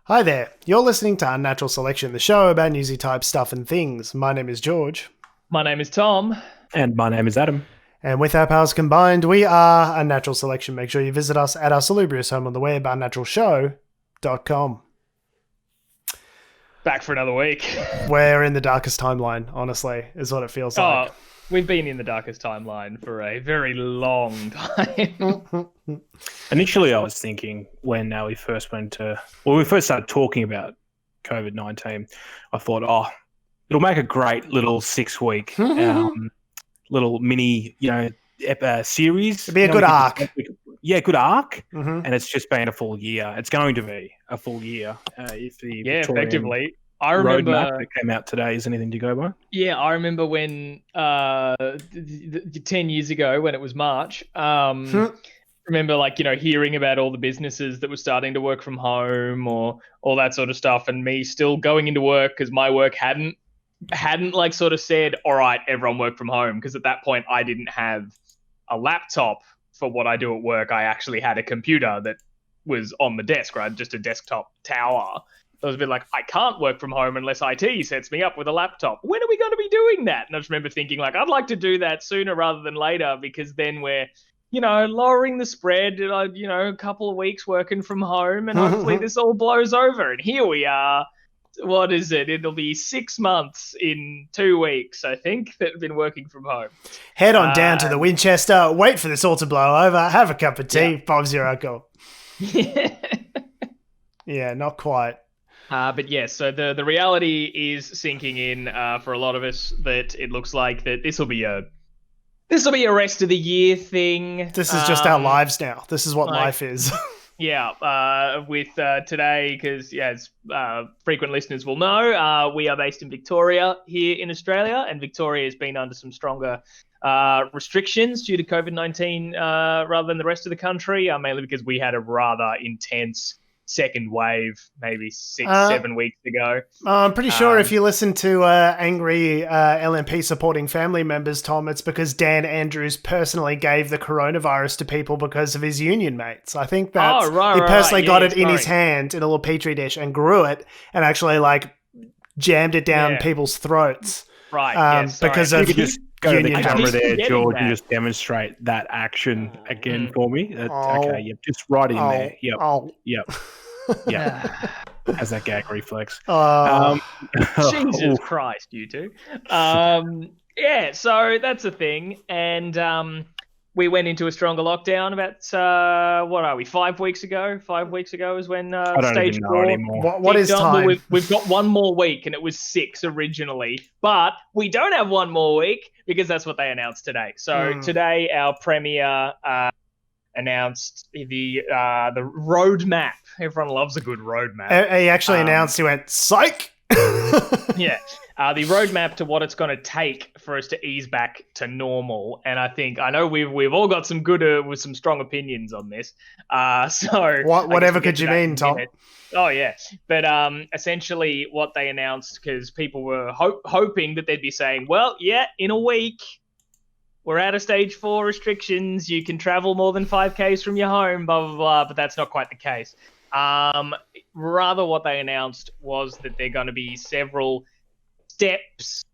Hi there, you're listening to Unnatural Selection, the show about newsy type stuff and things. My name is George. My name is Tom. And my name is Adam. And with our powers combined, we are Unnatural Selection. Make sure you visit us at our salubrious home on the web, unnaturalshow.com. Back for another week. We're in the darkest timeline, honestly, is what it feels like. We've been in the darkest timeline for a very long time. Initially, I was thinking when we first started talking about COVID-19, I thought, it'll make a great little 6-week little mini, series. It'd be a good arc. Good arc. Mm-hmm. And it's just been a full year. It's going to be a full year. If the Victorian effectively. I remember roadmap that came out today is anything to go by. Yeah, I remember when 10 years ago when it was March. Remember, hearing about all the businesses that were starting to work from home or all that sort of stuff, and me still going into work because my work hadn't sort of said, all right, everyone work from home, because at that point I didn't have a laptop for what I do at work. I actually had a computer that was on the desk, right? Just a desktop tower. So I was a bit like, I can't work from home unless IT sets me up with a laptop. When are we going to be doing that? And I just remember thinking, I'd like to do that sooner rather than later, because then we're, lowering the spread, a couple of weeks working from home, and hopefully this all blows over. And here we are. What is it? It'll be 6 months in 2 weeks, I think, that have been working from home. Head on down to the Winchester, wait for this all to blow over, have a cup of tea, Bob's your uncle. Yeah, not quite. But yes, so the reality is sinking in for a lot of us that it looks like that this will be a rest of the year thing. This is just our lives now. This is what life is. With today, because as frequent listeners will know, we are based in Victoria here in Australia, and Victoria has been under some stronger restrictions due to COVID-19 rather than the rest of the country, mainly because we had a rather intense second wave maybe 6-7 weeks ago. I'm pretty sure if you listen to angry LNP supporting family members, Tom, it's because Dan Andrews personally gave the coronavirus to people because of his union mates. I think that he personally got it in his hand in a little petri dish and grew it and actually jammed it down people's throats. Right. Because of just go to the camera there, George, and that. just demonstrate that action again for me. Okay, yep, just right in there. Yep. Yeah, has that gag reflex. Jesus Christ, you two. So that's a thing. And we went into a stronger lockdown about, 5 weeks ago? 5 weeks ago is when I don't stage even know 4 anymore. What is time? Well, we've got one more week, and it was 6 originally. But we don't have one more week because that's what they announced today. So today our Premier announced the roadmap. Everyone loves a good roadmap. He actually announced, he went, psych! The roadmap to what it's going to take for us to ease back to normal. And I know we've all got some good with some strong opinions on this. Whatever could you mean, Tom? Oh yeah, but essentially what they announced, because people were hoping that they'd be saying, well, in a week we're out of stage 4 restrictions. You can travel more than 5 k's from your home, blah blah blah. But that's not quite the case. Rather, what they announced was that there are going to be several steps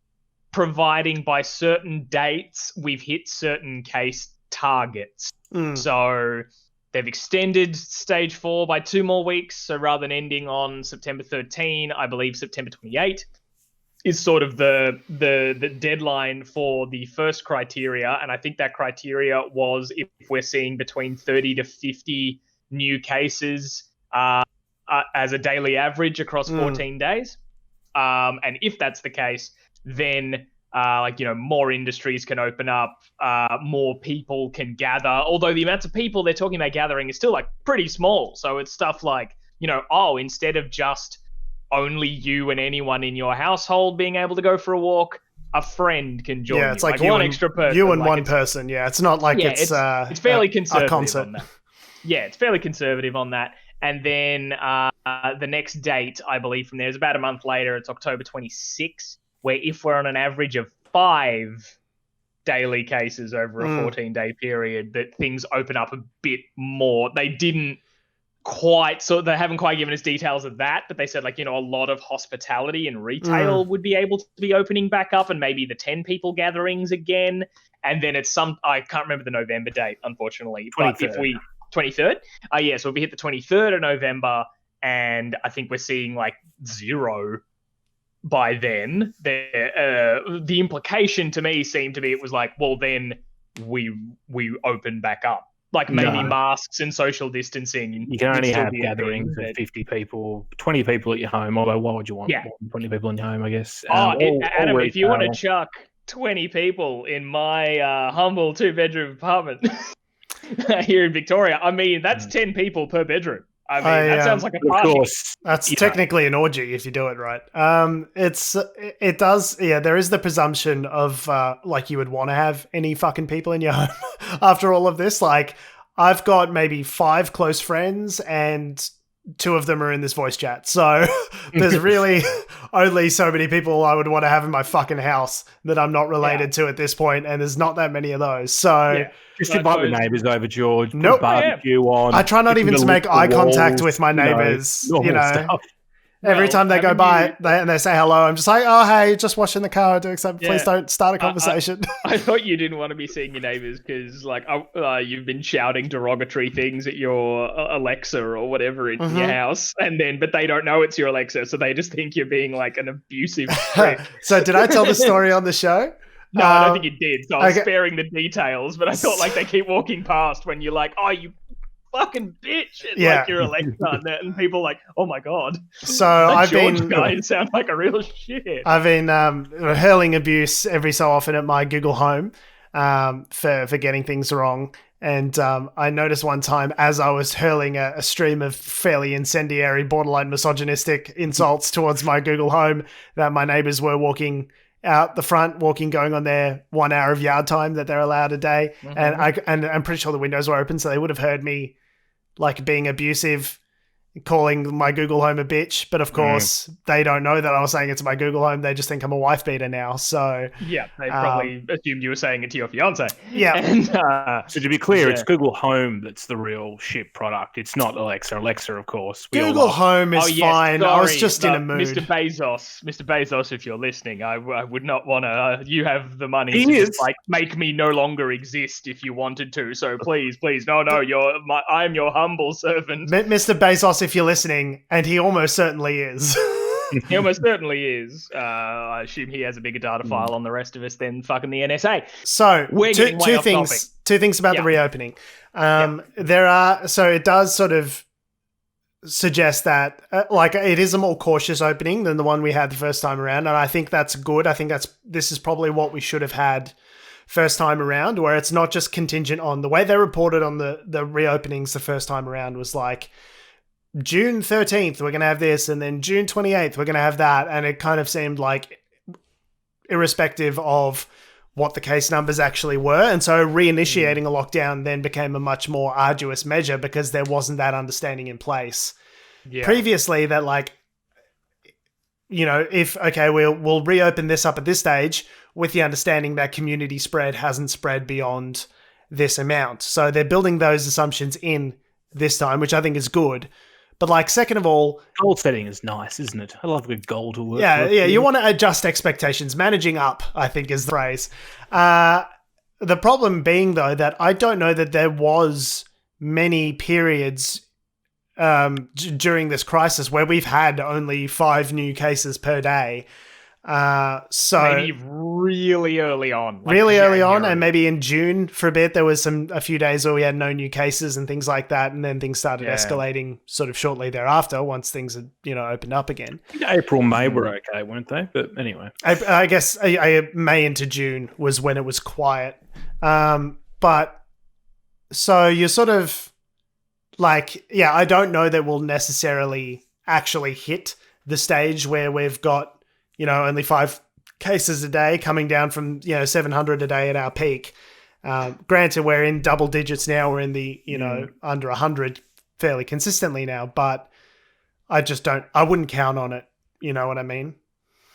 providing by certain dates we've hit certain case targets. So they've extended stage 4 by 2 more weeks. So rather than ending on September 13, I believe September 28 is sort of the deadline for the first criteria. And I think that criteria was if we're seeing between 30 to 50 new cases as a daily average across 14 days. And if that's the case, then more industries can open up, more people can gather. Although the amounts of people they're talking about gathering is still pretty small. So it's stuff like, instead of just only you and anyone in your household being able to go for a walk, a friend can join you. Yeah, it's like one extra person. You and one person. Yeah, it's not like it's fairly conservative a concert. on that. Yeah, it's fairly conservative on that. And then the next date, I believe, from there is about a month later. It's October 26, where if we're on an average of 5 daily cases over a 14-day period, that things open up a bit more. They didn't quite, so they haven't quite given us details of that, but they said like, a lot of hospitality and retail would be able to be opening back up, and maybe the 10 people gatherings again. And then it's I can't remember the November date, unfortunately. 23rd. But if 23rd? So if we hit the 23rd of November, and I think we're seeing like 0 by then, the implication to me seemed to be, it was like, well, then we open back up. Like maybe masks and social distancing. You can only have gatherings of 50 people, 20 people at your home. Although, why would you want more than 20 people in your home, I guess? Adam, if you want to chuck 20 people in my humble 2-bedroom apartment here in Victoria, I mean, that's 10 people per bedroom. I mean, that sounds like a party. Of course, that's technically an orgy if you do it right. It does. Yeah, there is the presumption of like you would want to have any fucking people in your home after all of this. Like, I've got maybe 5 close friends, and 2 of them are in this voice chat. So there's really only so many people I would want to have in my fucking house that I'm not related to at this point, and there's not that many of those. So just invite the neighbours over, George. Nope. Barbecue on. I try not even to make eye contact with my neighbours. Stuff. Every time they go by and they say hello, I'm just like, oh, hey, just washing the car or doing something. Please don't start a conversation. I thought you didn't want to be seeing your neighbours because, like, you've been shouting derogatory things at your Alexa or whatever in your house, but they don't know it's your Alexa, so they just think you're being like an abusive prick. So did I tell the story on the show? No, I don't think you did. So I was sparing the details, but I thought like they keep walking past when you're like, oh, you fucking bitch, and like your Alexa, and people like, oh my god. So I've been guy sound like a real shit. I've been hurling abuse every so often at my Google Home for getting things wrong. And I noticed one time as I was hurling a stream of fairly incendiary, borderline misogynistic insults towards my Google Home, that my neighbours were walking out the front, going on their 1 hour of yard time that they're allowed a day. And I'm pretty sure the windows were open, so they would have heard me like being abusive, calling my Google Home a bitch. But of course, they don't know that I was saying it to my Google Home. They just think I'm a wife beater now. So yeah, they probably assumed you were saying it to your fiance. Yeah. And, so to be clear, it's Google Home that's the real shit product. It's not Alexa. Alexa, of course. Google Home is fine. Sorry, I was just in a mood. Mr. Bezos, if you're listening, I would not want to. You have the money to just, like, make me no longer exist if you wanted to. So please, no, I'm your humble servant, Mr. Bezos. If you're listening, and he almost certainly is. He almost certainly is. I assume he has a bigger data file on the rest of us than fucking the NSA. So two things about the reopening. It does sort of suggest that like it is a more cautious opening than the one we had the first time around, and I think that's good. I think this is probably what we should have had first time around, where it's not just contingent on the way they reported on the reopenings the first time around was like, June 13th, we're going to have this, and then June 28th, we're going to have that. And it kind of seemed like irrespective of what the case numbers actually were. And so reinitiating a lockdown then became a much more arduous measure because there wasn't that understanding in place. Yeah. Previously, that like, we'll reopen this up at this stage with the understanding that community spread hasn't spread beyond this amount. So they're building those assumptions in this time, which I think is good. But like, second of all, goal setting is nice, isn't it? I love a good goal to work. Yeah. You want to adjust expectations. Managing up, I think, is the phrase. The problem being, though, that I don't know that there was many periods during this crisis where we've had only 5 new cases per day. So maybe really early on, and maybe in June for a bit there was a few days where we had no new cases and things like that, and then things started escalating sort of shortly thereafter once things had opened up again. April, May were okay, weren't they? But anyway, I guess May into June was when it was quiet. But so you're sort of like, I don't know that we'll necessarily actually hit the stage where we've got only 5 cases a day coming down from, 700 a day at our peak. Granted, we're in double digits now. We're in the, under 100 fairly consistently now, but I wouldn't count on it. You know what I mean?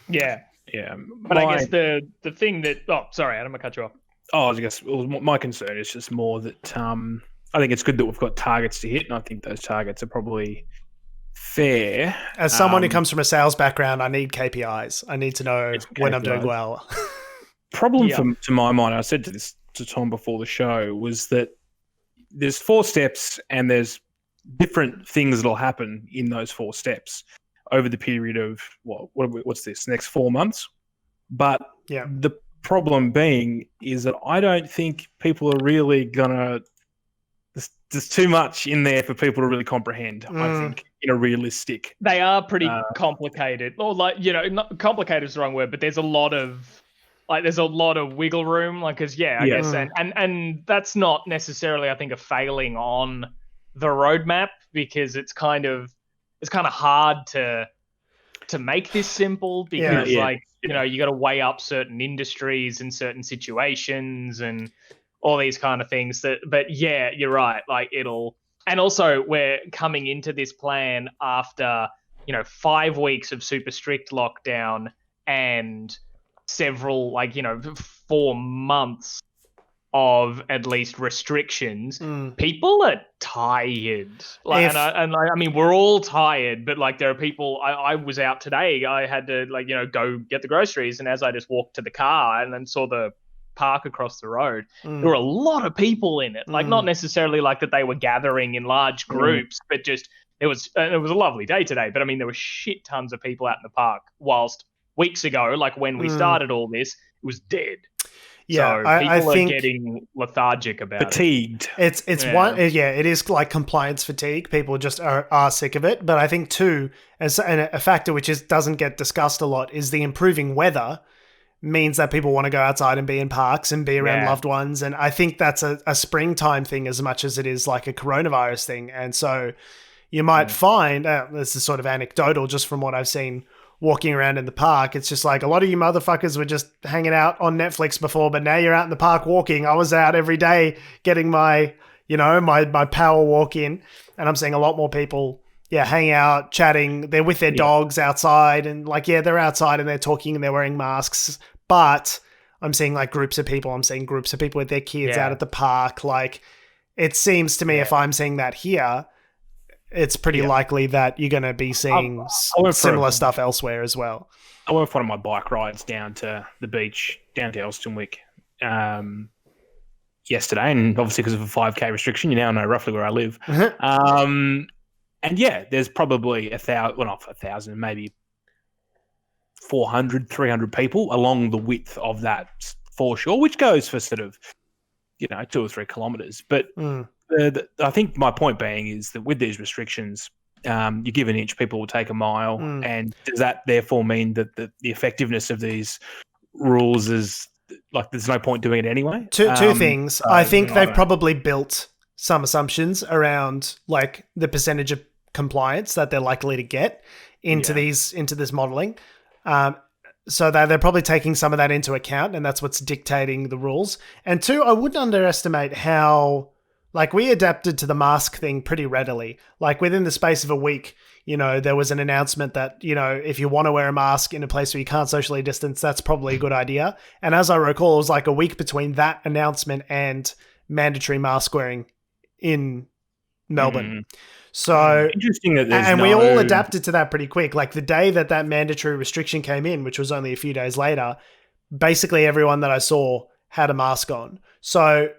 Yeah. Yeah. But I guess the thing that, sorry, Adam, I cut you off. I guess my concern is just more that, I think it's good that we've got targets to hit, and I think those targets are probably fair. As someone who comes from a sales background, I need KPIs. I need to know when I'm doing well. Problem to my mind, I said to Tom before the show, was that there's 4 steps and there's different things that'll happen in those 4 steps over the period of what's this, next 4 months. But the problem being is that I don't think people are really gonna. There's too much in there for people to really comprehend. I think in a realistic. They are pretty complicated, or not complicated is the wrong word, but there's a lot of wiggle room. I guess, and that's not necessarily, I think, a failing on the roadmap, because it's kind of hard to make this simple, because you got to weigh up certain industries and certain situations and all these kind of things. But you're right. And also we're coming into this plan after 5 weeks of super strict lockdown and several 4 months of at least restrictions. People are tired. I mean, we're all tired, but there are people. I was out today. I had to go get the groceries, and as I just walked to the car and then saw the park across the road, there were a lot of people in it. Not necessarily that they were gathering in large groups, but just it was a lovely day today. But I mean, there were shit tons of people out in the park, whilst weeks ago, when we started all this, it was dead. Yeah, so people I think are getting lethargic about fatigued. It is compliance fatigue. People just are sick of it. But I think too, and a factor which doesn't get discussed a lot, is the improving weather means that people want to go outside and be in parks and be around loved ones. And I think that's a springtime thing as much as it is a coronavirus thing. And so you might find, this is sort of anecdotal just from what I've seen walking around in the park, it's just a lot of you motherfuckers were just hanging out on Netflix before, but now you're out in the park walking. I was out every day getting my power walk in, and I'm seeing a lot more people hang out, chatting. They're with their dogs outside, and they're outside and they're talking and they're wearing masks. But I'm seeing groups of people. I'm seeing groups of people with their kids out at the park. It seems to me, if I'm seeing that here, it's pretty likely that you're going to be seeing similar stuff elsewhere as well. I went for one of my bike rides down to the beach, down to Elstonwick, yesterday, and obviously because of a 5K restriction, you now know roughly where I live. And there's probably 1,000, maybe 400, 300 people along the width of that foreshore, which goes for sort of 2 or 3 kilometres. But I think my point being is that with these restrictions, you give an inch, people will take a mile. And does that therefore mean that the effectiveness of these rules is there's no point doing it anyway? Two things. I think they've probably built some assumptions around the percentage of compliance that they're likely to get into this modelling. So they're probably taking some of that into account, and that's what's dictating the rules. And 2, I wouldn't underestimate how we adapted to the mask thing pretty readily. Within the space of a week, there was an announcement that, if you want to wear a mask in a place where you can't socially distance, that's probably a good idea. And as I recall, it was a week between that announcement and mandatory mask wearing in Melbourne. So interesting that and we all adapted to that pretty quick. The day that mandatory restriction came in, which was only a few days later, basically everyone that I saw had a mask on. So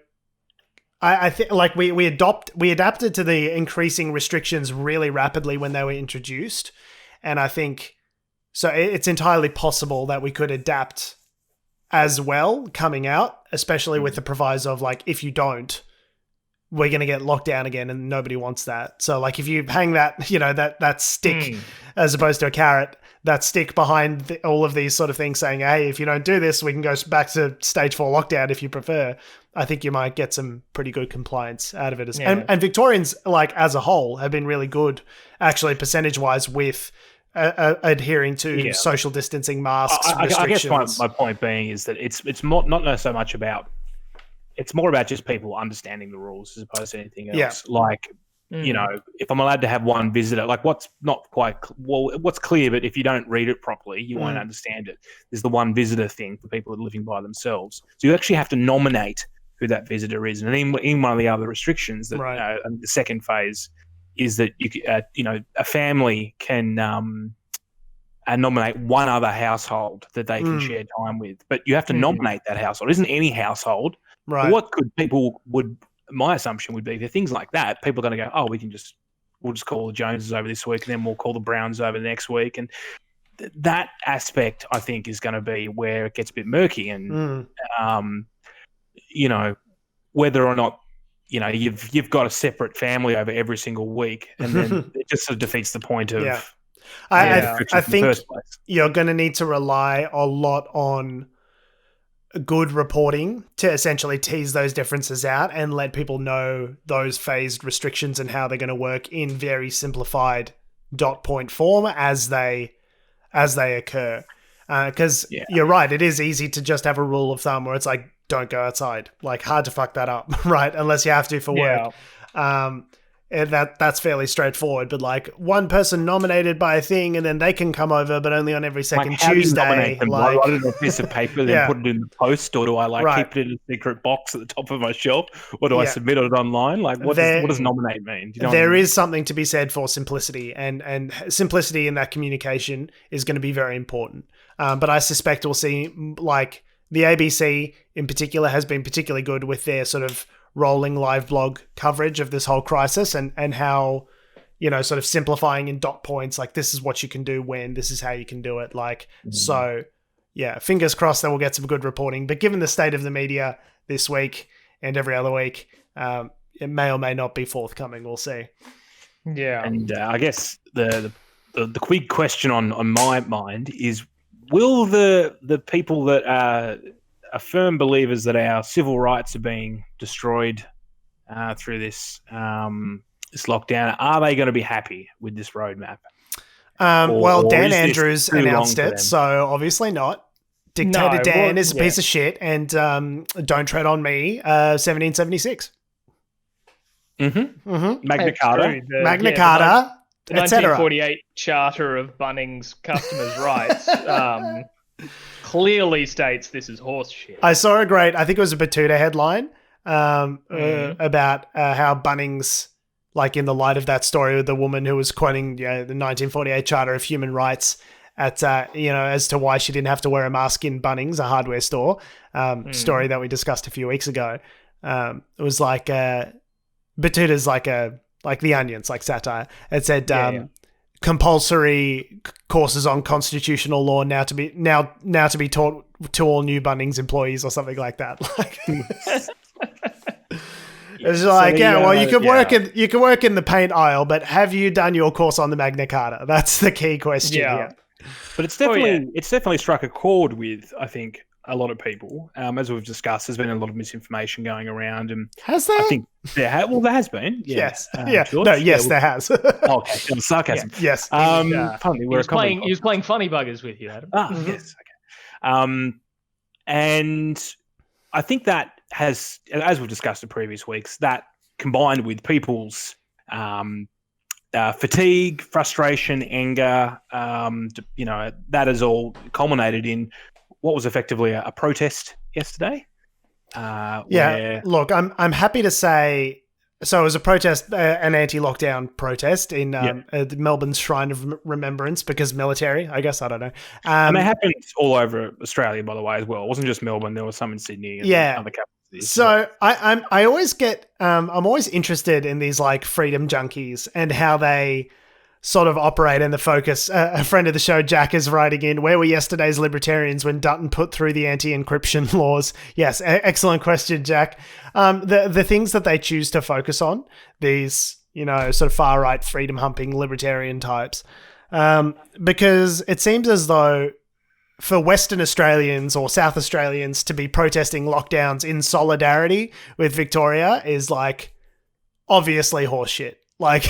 I think we adapted to the increasing restrictions really rapidly when they were introduced, and I think so it's entirely possible that we could adapt as well coming out, especially with the proviso of if you don't, we're going to get locked down again, and nobody wants that. So if you hang that that stick as opposed to a carrot, that stick behind all of these sort of things saying, hey, if you don't do this, we can go back to stage 4 lockdown if you prefer. I think you might get some pretty good compliance out of it. And Victorians, as a whole, have been really good, actually, percentage-wise, with adhering to social distancing, masks, restrictions. I guess my point being is that it's not so much about... It's more about just people understanding the rules as opposed to anything else. If I'm allowed to have one visitor, what's not quite what's clear, but if you don't read it properly, you won't understand it. There's the one visitor thing for people that are living by themselves. So you actually have to nominate who that visitor is. And in one of the other restrictions, that the second phase is that a family can nominate one other household that they can share time with, but you have to nominate that household. It isn't any household. Right. What my assumption would be for things like that, people are going to go, we'll just call the Joneses over this week, and then we'll call the Browns over the next week, and that aspect, I think, is going to be where it gets a bit murky, and whether or not you've got a separate family over every single week, and then it just sort of defeats the point of. Yeah. I think you're going to need to rely a lot on good reporting to essentially tease those differences out and let people know those phased restrictions and how they're going to work in very simplified dot point form as they occur. Because you're right, it is easy to just have a rule of thumb where it's like, don't go outside. Like, hard to fuck that up, right? Unless you have to for work. And that's fairly straightforward. But like, one person nominated by a thing, and then they can come over, but only on every second Tuesday. Do I write it on a piece of paper, then put it in the post, or do I keep it in a secret box at the top of my shelf, or do I submit it online? Like, what does nominate mean? There is something to be said for simplicity, and simplicity in that communication is going to be very important. But I suspect we'll see, like, the ABC in particular has been particularly good with their sort of rolling live blog coverage of this whole crisis, and how, sort of simplifying in dot points, like, this is what you can do when, this is how you can do it. Like, so yeah, fingers crossed that we'll get some good reporting. But given the state of the media this week and every other week, it may or may not be forthcoming. We'll see. Yeah. And I guess the quick question on my mind is, will the people that are firm believers that our civil rights are being destroyed through this lockdown, are they going to be happy with this roadmap? Well, Dan Andrews announced it, so obviously not. Dictator Dan is a piece of shit, and don't tread on me, 1776. Magna Carta. Magna Carta. The 1948 Charter of Bunnings Customers' Rights clearly states this is horse shit. I saw I think it was a Batuta headline about how Bunnings, like, in the light of that story with the woman who was quoting the 1948 Charter of Human Rights at as to why she didn't have to wear a mask in Bunnings, a hardware store, story that we discussed a few weeks ago. It was like Batuta's like The Onion's, like satire. It said compulsory courses on constitutional law now to be taught to all new Bunnings employees, or something like that. Like, it's like, you can work in the paint aisle, but have you done your course on the Magna Carta? That's the key question here. But it's definitely struck a chord with, I think, a lot of people. As we've discussed, there's been a lot of misinformation going around, and has there? I think there has been. Yes. There has. Okay, sarcasm. Yeah. Yes. Funny, he was playing funny buggers with you, Adam. Yes. Okay. And I think that has, as we've discussed in previous weeks, that combined with people's fatigue, frustration, anger, that has all culminated in what was effectively a protest yesterday. Look, I'm happy to say, so it was a protest, an anti-lockdown protest in Melbourne's Shrine of Remembrance, because military, I guess, I don't know. And it happened all over Australia, by the way, as well. It wasn't just Melbourne. There was some in Sydney and other capitals. So I always get, I'm always interested in these, like, freedom junkies and how they sort of operate in the focus. A friend of the show, Jack, is writing in, where were yesterday's libertarians when Dutton put through the anti-encryption laws? Yes, excellent question, Jack. The things that they choose to focus on, these, sort of far-right, freedom-humping libertarian types, because it seems as though for Western Australians or South Australians to be protesting lockdowns in solidarity with Victoria is, like, obviously horseshit. Like,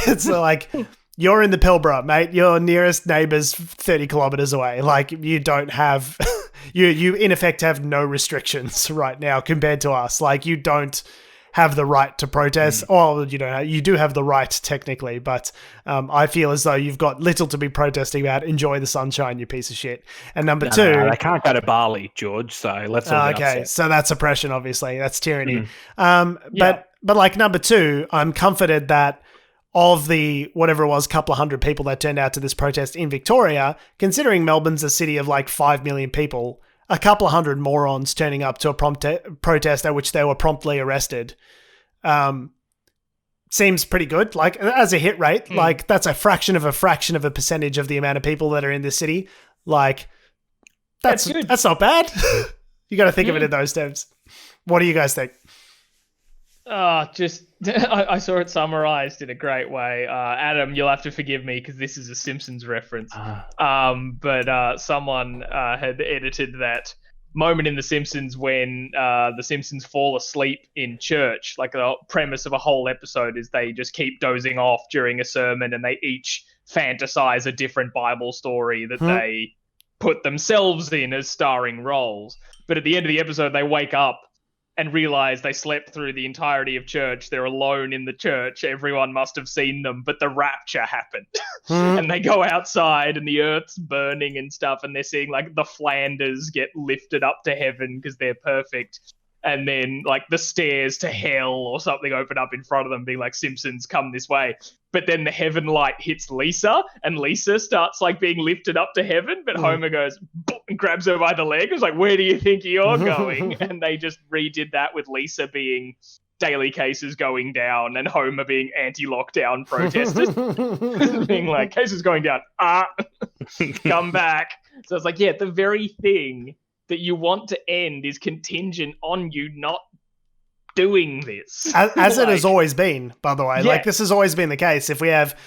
it's like, you're in the Pilbara, mate. Your nearest neighbour's 30 kilometres away. Like, you don't have, you in effect have no restrictions right now compared to us. Like, you don't have the right to protest. Well, you do have the right technically, but I feel as though you've got little to be protesting about. Enjoy the sunshine, you piece of shit. And number two... No, they can't go to Bali, George, so let's all get upset. So that's oppression, obviously. That's tyranny. But like number two, I'm comforted that of the, whatever it was, couple of hundred people that turned out to this protest in Victoria, considering Melbourne's a city of like 5 million people, a couple of hundred morons turning up to a protest at which they were promptly arrested seems pretty good. Like, as a hit rate, like, that's a fraction of a percentage of the amount of people that are in this city. Like, that's good. That's not bad. You got to think of it in those terms. What do you guys think? I saw it summarized in a great way. Adam, you'll have to forgive me because this is a Simpsons reference. But someone had edited that moment in The Simpsons when the Simpsons fall asleep in church. Like, the premise of a whole episode is they just keep dozing off during a sermon, and they each fantasize a different Bible story that they put themselves in as starring roles. But at the end of the episode, they wake up and realize they slept through the entirety of church. They're alone in the church. Everyone must have seen them, but the rapture happened. And they go outside and the earth's burning and stuff, and they're seeing like the Flanders get lifted up to heaven because they're perfect. And then like the stairs to hell or something open up in front of them, being like, Simpsons, come this way. But then the heaven light hits Lisa, and Lisa starts like being lifted up to heaven, but Homer goes and grabs her by the leg. It's like, where do you think you're going? And they just redid that with Lisa being daily cases going down and Homer being anti-lockdown protesters. Being like, cases going down, come back. So it's like, yeah, the very thing that you want to end is contingent on you not doing this. As it has always been, by the way. Yeah. Like, this has always been the case. If we have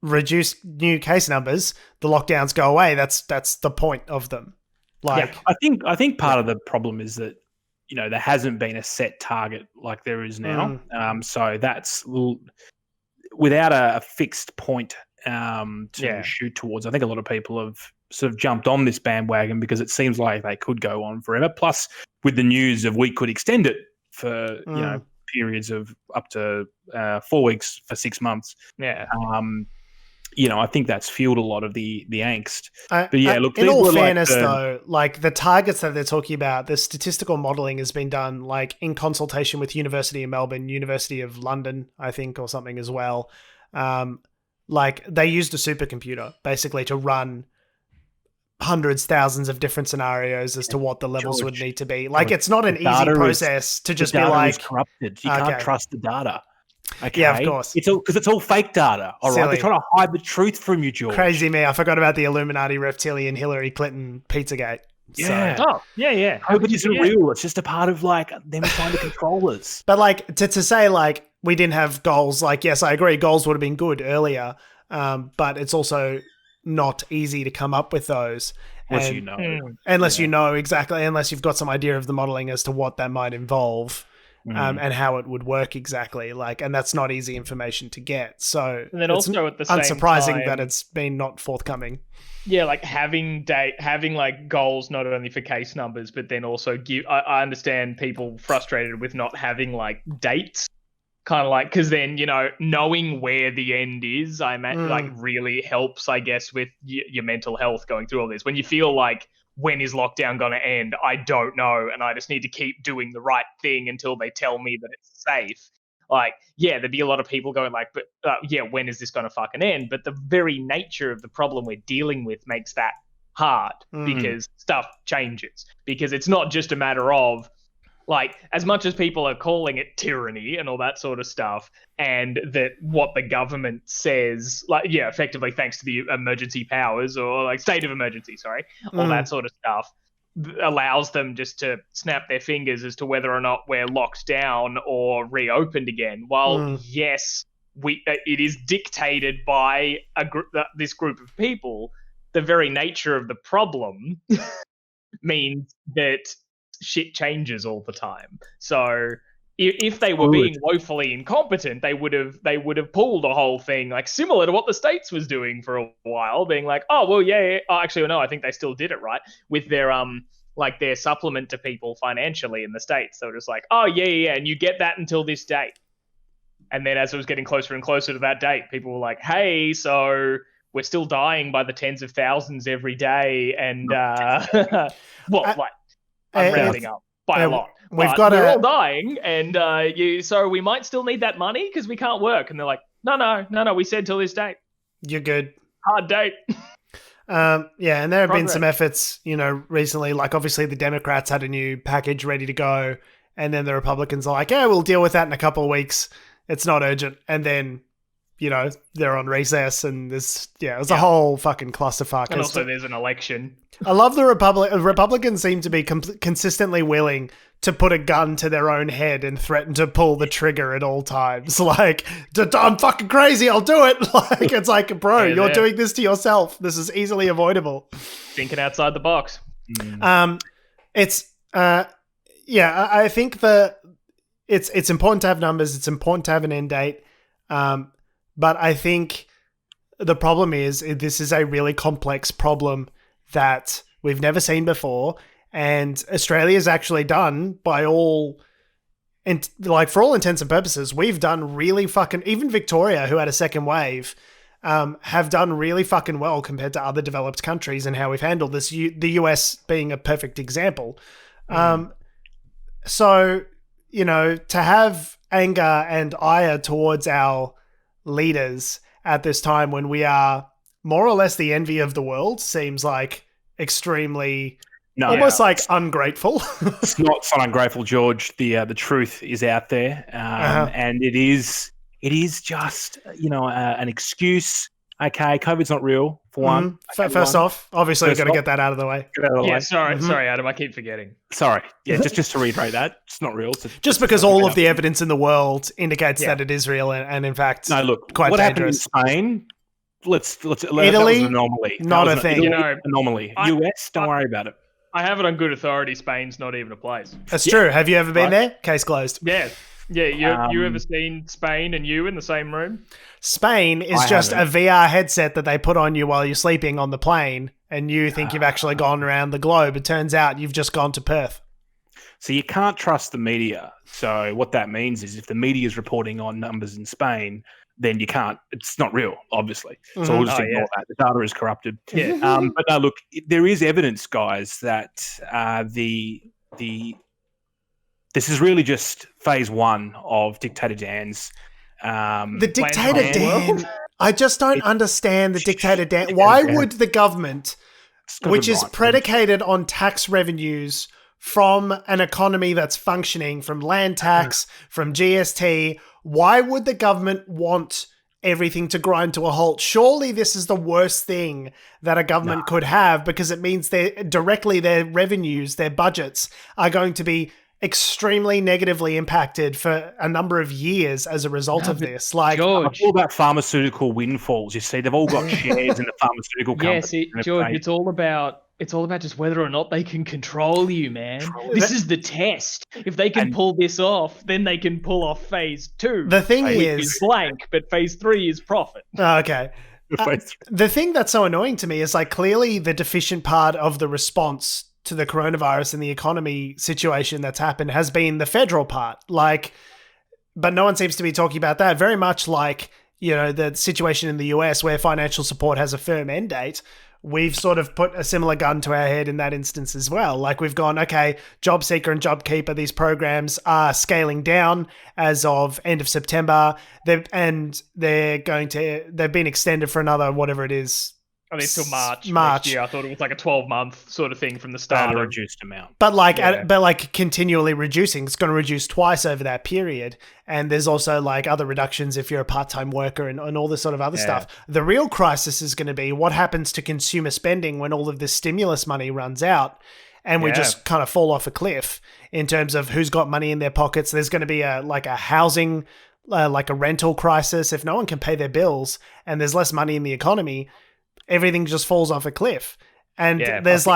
reduced new case numbers, the lockdowns go away. That's the point of them. Like, I think part of the problem is that, there hasn't been a set target like there is now. So that's without a fixed point to shoot towards. I think a lot of people have sort of jumped on this bandwagon because it seems like they could go on forever. Plus, with the news of we could extend it for periods of up to 4 weeks for 6 months. Yeah. I think that's fueled a lot of the angst. Look, in all fairness, though, like the targets that they're talking about, the statistical modelling has been done like in consultation with University of Melbourne, University of London, I think, or something as well. Like, they used a supercomputer basically to run hundreds, thousands of different scenarios as to what the levels would need to be. Like, it's not an easy process to just be like, is corrupted. You can't trust the data. Okay. Yeah, of course. It's all fake data. All right, they're trying to hide the truth from you, George. Crazy me. I forgot about the Illuminati, reptilian, Hillary Clinton, Pizzagate. Yeah. So. Oh, yeah. COVID isn't real. It's just a part of like them trying to control us. But like to say like we didn't have goals. Like, yes, I agree. Goals would have been good earlier, but it's also not easy to come up with those. Unless you know exactly, unless you've got some idea of the modeling as to what that might involve. And how it would work exactly, like, and that's not easy information to get. So, and then also at the same unsurprising time, that it's been not forthcoming. Yeah, like having like goals not only for case numbers, but then also I understand people frustrated with not having like dates, kind of like, because then knowing where the end is, like really helps, I guess, with your mental health going through all this. When you feel like, when is lockdown going to end? I don't know. And I just need to keep doing the right thing until they tell me that it's safe. Like, yeah, there'd be a lot of people going like, but when is this going to fucking end? But the very nature of the problem we're dealing with makes that hard because stuff changes. Because it's not just a matter of, like, as much as people are calling it tyranny and all that sort of stuff, and that what the government says, like, yeah, effectively thanks to the emergency powers or like state of emergency, all that sort of stuff, allows them just to snap their fingers as to whether or not we're locked down or reopened again. While, yes, it is dictated by this group of people, the very nature of the problem means that shit changes all the time. So if they were being woefully incompetent, they would have pulled a whole thing like similar to what the States was doing for a while, being like, oh well, yeah. Oh, actually, no, I think they still did it right with their like their supplement to people financially in the States. They were just like, oh, yeah, and you get that until this date. And then as it was getting closer and closer to that date, people were like, hey, so we're still dying by the tens of thousands every day. And, I'm rounding up by a lot. We're all dying, and so we might still need that money because we can't work. And they're like, no, we said till this date. You're good. Hard date. And there have been some efforts, recently, like obviously the Democrats had a new package ready to go, and then the Republicans are like, yeah, we'll deal with that in a couple of weeks. It's not urgent. And then, they're on recess, and it was a whole fucking clusterfuck. And also there's an election. I love the Republicans seem to be consistently willing to put a gun to their own head and threaten to pull the trigger at all times. Like, I'm fucking crazy, I'll do it. Like, it's like, bro, you're doing this to yourself. This is easily avoidable. Thinking outside the box. I think it's important to have numbers. It's important to have an end date. But I think the problem is this is a really complex problem that we've never seen before. And Australia's actually done by all, and like for all intents and purposes, we've done really fucking, even Victoria, who had a second wave, have done really fucking well compared to other developed countries and how we've handled this, the US being a perfect example. So, to have anger and ire towards our leaders at this time when we are more or less the envy of the world seems like extremely... like ungrateful. It's not ungrateful, George. The truth is out there, and it is just an excuse. Okay, COVID's not real for one. First off, obviously, we've got to get that out of the way. Sorry, Adam, I keep forgetting. Sorry, just to reiterate that it's not real. Just because all of the evidence in the world indicates that it is real, and in fact, quite what dangerous. Happened in Spain? Let's Italy, that was an anomaly. Not a thing. Anomaly. US, don't worry about it. I have it on good authority. Spain's not even a place. That's true. Have you ever been there? Case closed. Yeah. You ever seen Spain and you in the same room? Spain is just a VR headset that they put on you while you're sleeping on the plane, and you think you've actually gone around the globe. It turns out you've just gone to Perth. So you can't trust the media. So what that means is if the media is reporting on numbers in Spain, then you can't. It's not real, obviously. So we'll just ignore that. The data is corrupted. Yeah. But no, look, there is evidence, guys, that this is really just phase one of Dictator Dan's. The Dictator Dan. I just don't understand the Dictator Dan. Why would the government, which is predicated on tax revenues from an economy that's functioning, from land tax, from GST, why would the government want everything to grind to a halt? Surely this is the worst thing that a government could have, because it means their revenues, their budgets are going to be extremely negatively impacted for a number of years as a result of this. Like, George, it's all about pharmaceutical windfalls. You see, they've all got shares in the pharmaceutical company. George, it's all about just whether or not they can control you, man. This is the test. If they can pull this off, then they can pull off phase 2. The thing is blank, but phase 3 is profit. Okay. The thing that's so annoying to me is, like, clearly the deficient part of the response to the coronavirus and the economy situation that's happened has been the federal part. Like, but no one seems to be talking about that. Very much like, the situation in the US where financial support has a firm end date. We've sort of put a similar gun to our head in that instance as well. Like, we've gone, okay, JobSeeker and JobKeeper, these programs are scaling down as of end of September. They've been extended for another, whatever it is, I think till March next year. I thought it was like a 12-month sort of thing from the start. A reduced amount. But continually reducing. It's going to reduce twice over that period. And there's also like other reductions if you're a part-time worker and all this sort of other stuff. The real crisis is going to be what happens to consumer spending when all of this stimulus money runs out and we just kind of fall off a cliff in terms of who's got money in their pockets. There's going to be a housing, like a rental crisis. If no one can pay their bills and there's less money in the economy, everything just falls off a cliff. And there's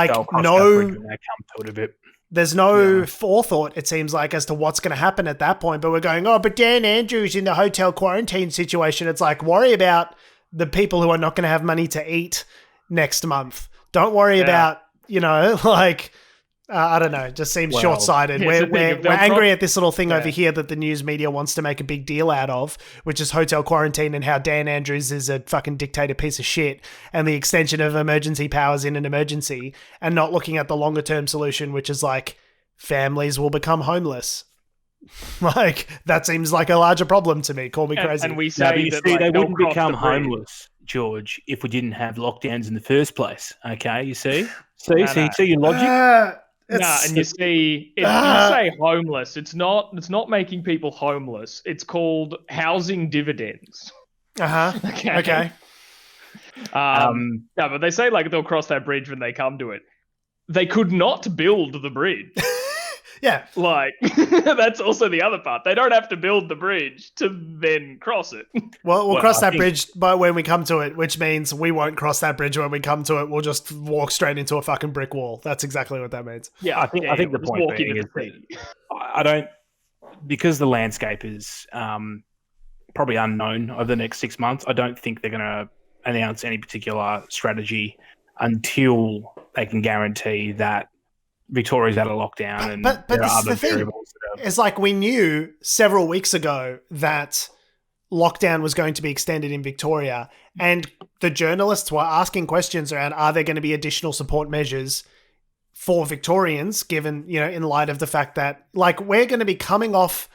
no forethought, it seems like, as to what's going to happen at that point. But we're going, but Dan Andrews in the hotel quarantine situation. It's like, worry about the people who are not going to have money to eat next month. Don't worry about, I don't know. It just seems short-sighted. We're angry at this little thing over here that the news media wants to make a big deal out of, which is hotel quarantine and how Dan Andrews is a fucking dictator piece of shit and the extension of emergency powers in an emergency, and not looking at the longer-term solution, which is like families will become homeless. Like, that seems like a larger problem to me. Call me crazy. And we say they wouldn't become homeless, George, if we didn't have lockdowns in the first place. Okay, you see? See your logic? And you see, if you say homeless, it's not making people homeless. It's called housing dividends. Okay. But they say like they'll cross that bridge when they come to it. They could not build the bridge. Yeah. Like, that's also the other part. They don't have to build the bridge to then cross it. Well, we'll cross that bridge when we come to it, which means we won't cross that bridge when we come to it. We'll just walk straight into a fucking brick wall. That's exactly what that means. Yeah, I think the point being is that I don't, because the landscape is probably unknown over the next 6 months, I don't think they're going to announce any particular strategy until they can guarantee that Victoria's out of lockdown, and but there are other the thing variables. It's like we knew several weeks ago that lockdown was going to be extended in Victoria, and the journalists were asking questions around, are there going to be additional support measures for Victorians, given, in light of the fact that, like, we're going to be coming off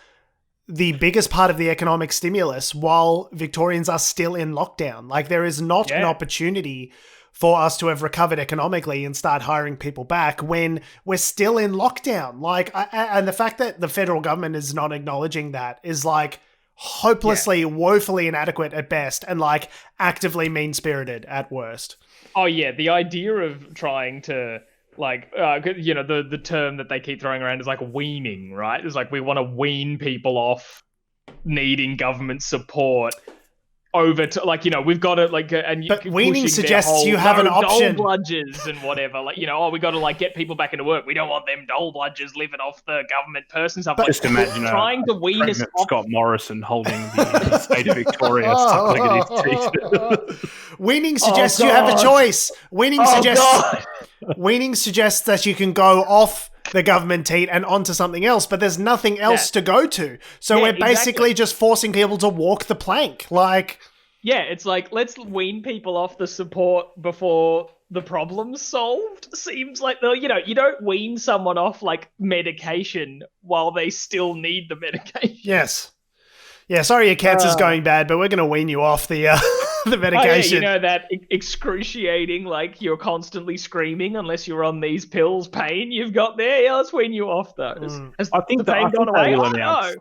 the biggest part of the economic stimulus while Victorians are still in lockdown. Like, there is not an opportunity for us to have recovered economically and start hiring people back when we're still in lockdown. Like, and the fact that the federal government is not acknowledging that is like hopelessly, woefully inadequate at best, and like actively mean-spirited at worst. Oh yeah, the idea of trying to like, the term that they keep throwing around is like weaning, right? It's like we want to wean people off needing government support over to, like, we've got to, like, and but weaning suggests you have an option. Dole bludgers and whatever, like, we got to like get people back into work. We don't want them dole bludgers living off the government purse and stuff. But just imagine trying to wean us off. Scott Morrison holding the state of Victoria stuck at his teeth. Weaning suggests you have a choice. Weaning suggests that you can go off the government teat and onto something else, but there's nothing else to go to. So we're basically just forcing people to walk the plank. Like, yeah, it's like, let's wean people off the support before the problem's solved. Seems like, you don't wean someone off like medication while they still need the medication. Yes. Yeah, sorry your cancer's going bad, but we're going to wean you off the the medication. Oh, yeah, that excruciating, like, you're constantly screaming unless you're on these pills pain you've got there. Yeah, let's wean you off those. I think the pain gone away? Will announce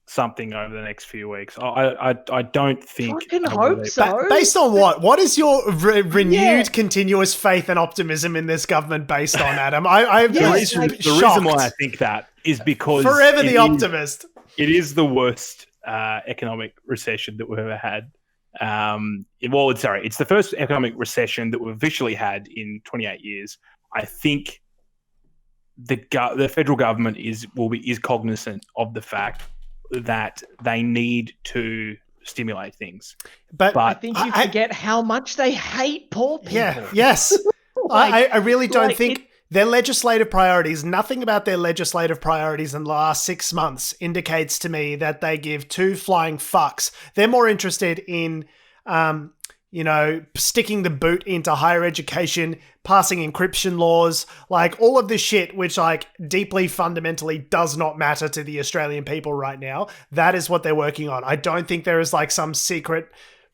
something over the next few weeks. I don't think. I can hope so. Based on what? What is your renewed, continuous faith and optimism in this government based on, Adam? The reason why I think that is because forever the optimist. It is the worst economic recession that we've ever had. It's the first economic recession that we've officially had in 28 years. I think the federal government is cognizant of the fact that they need to stimulate things. But I think you forget how much they hate poor people. Yeah, yes. I really don't think their legislative priorities, nothing about their legislative priorities in the last 6 months indicates to me that they give two flying fucks. They're more interested in, sticking the boot into higher education, passing encryption laws, like all of this shit, which like deeply fundamentally does not matter to the Australian people right now. That is what they're working on. I don't think there is like some secret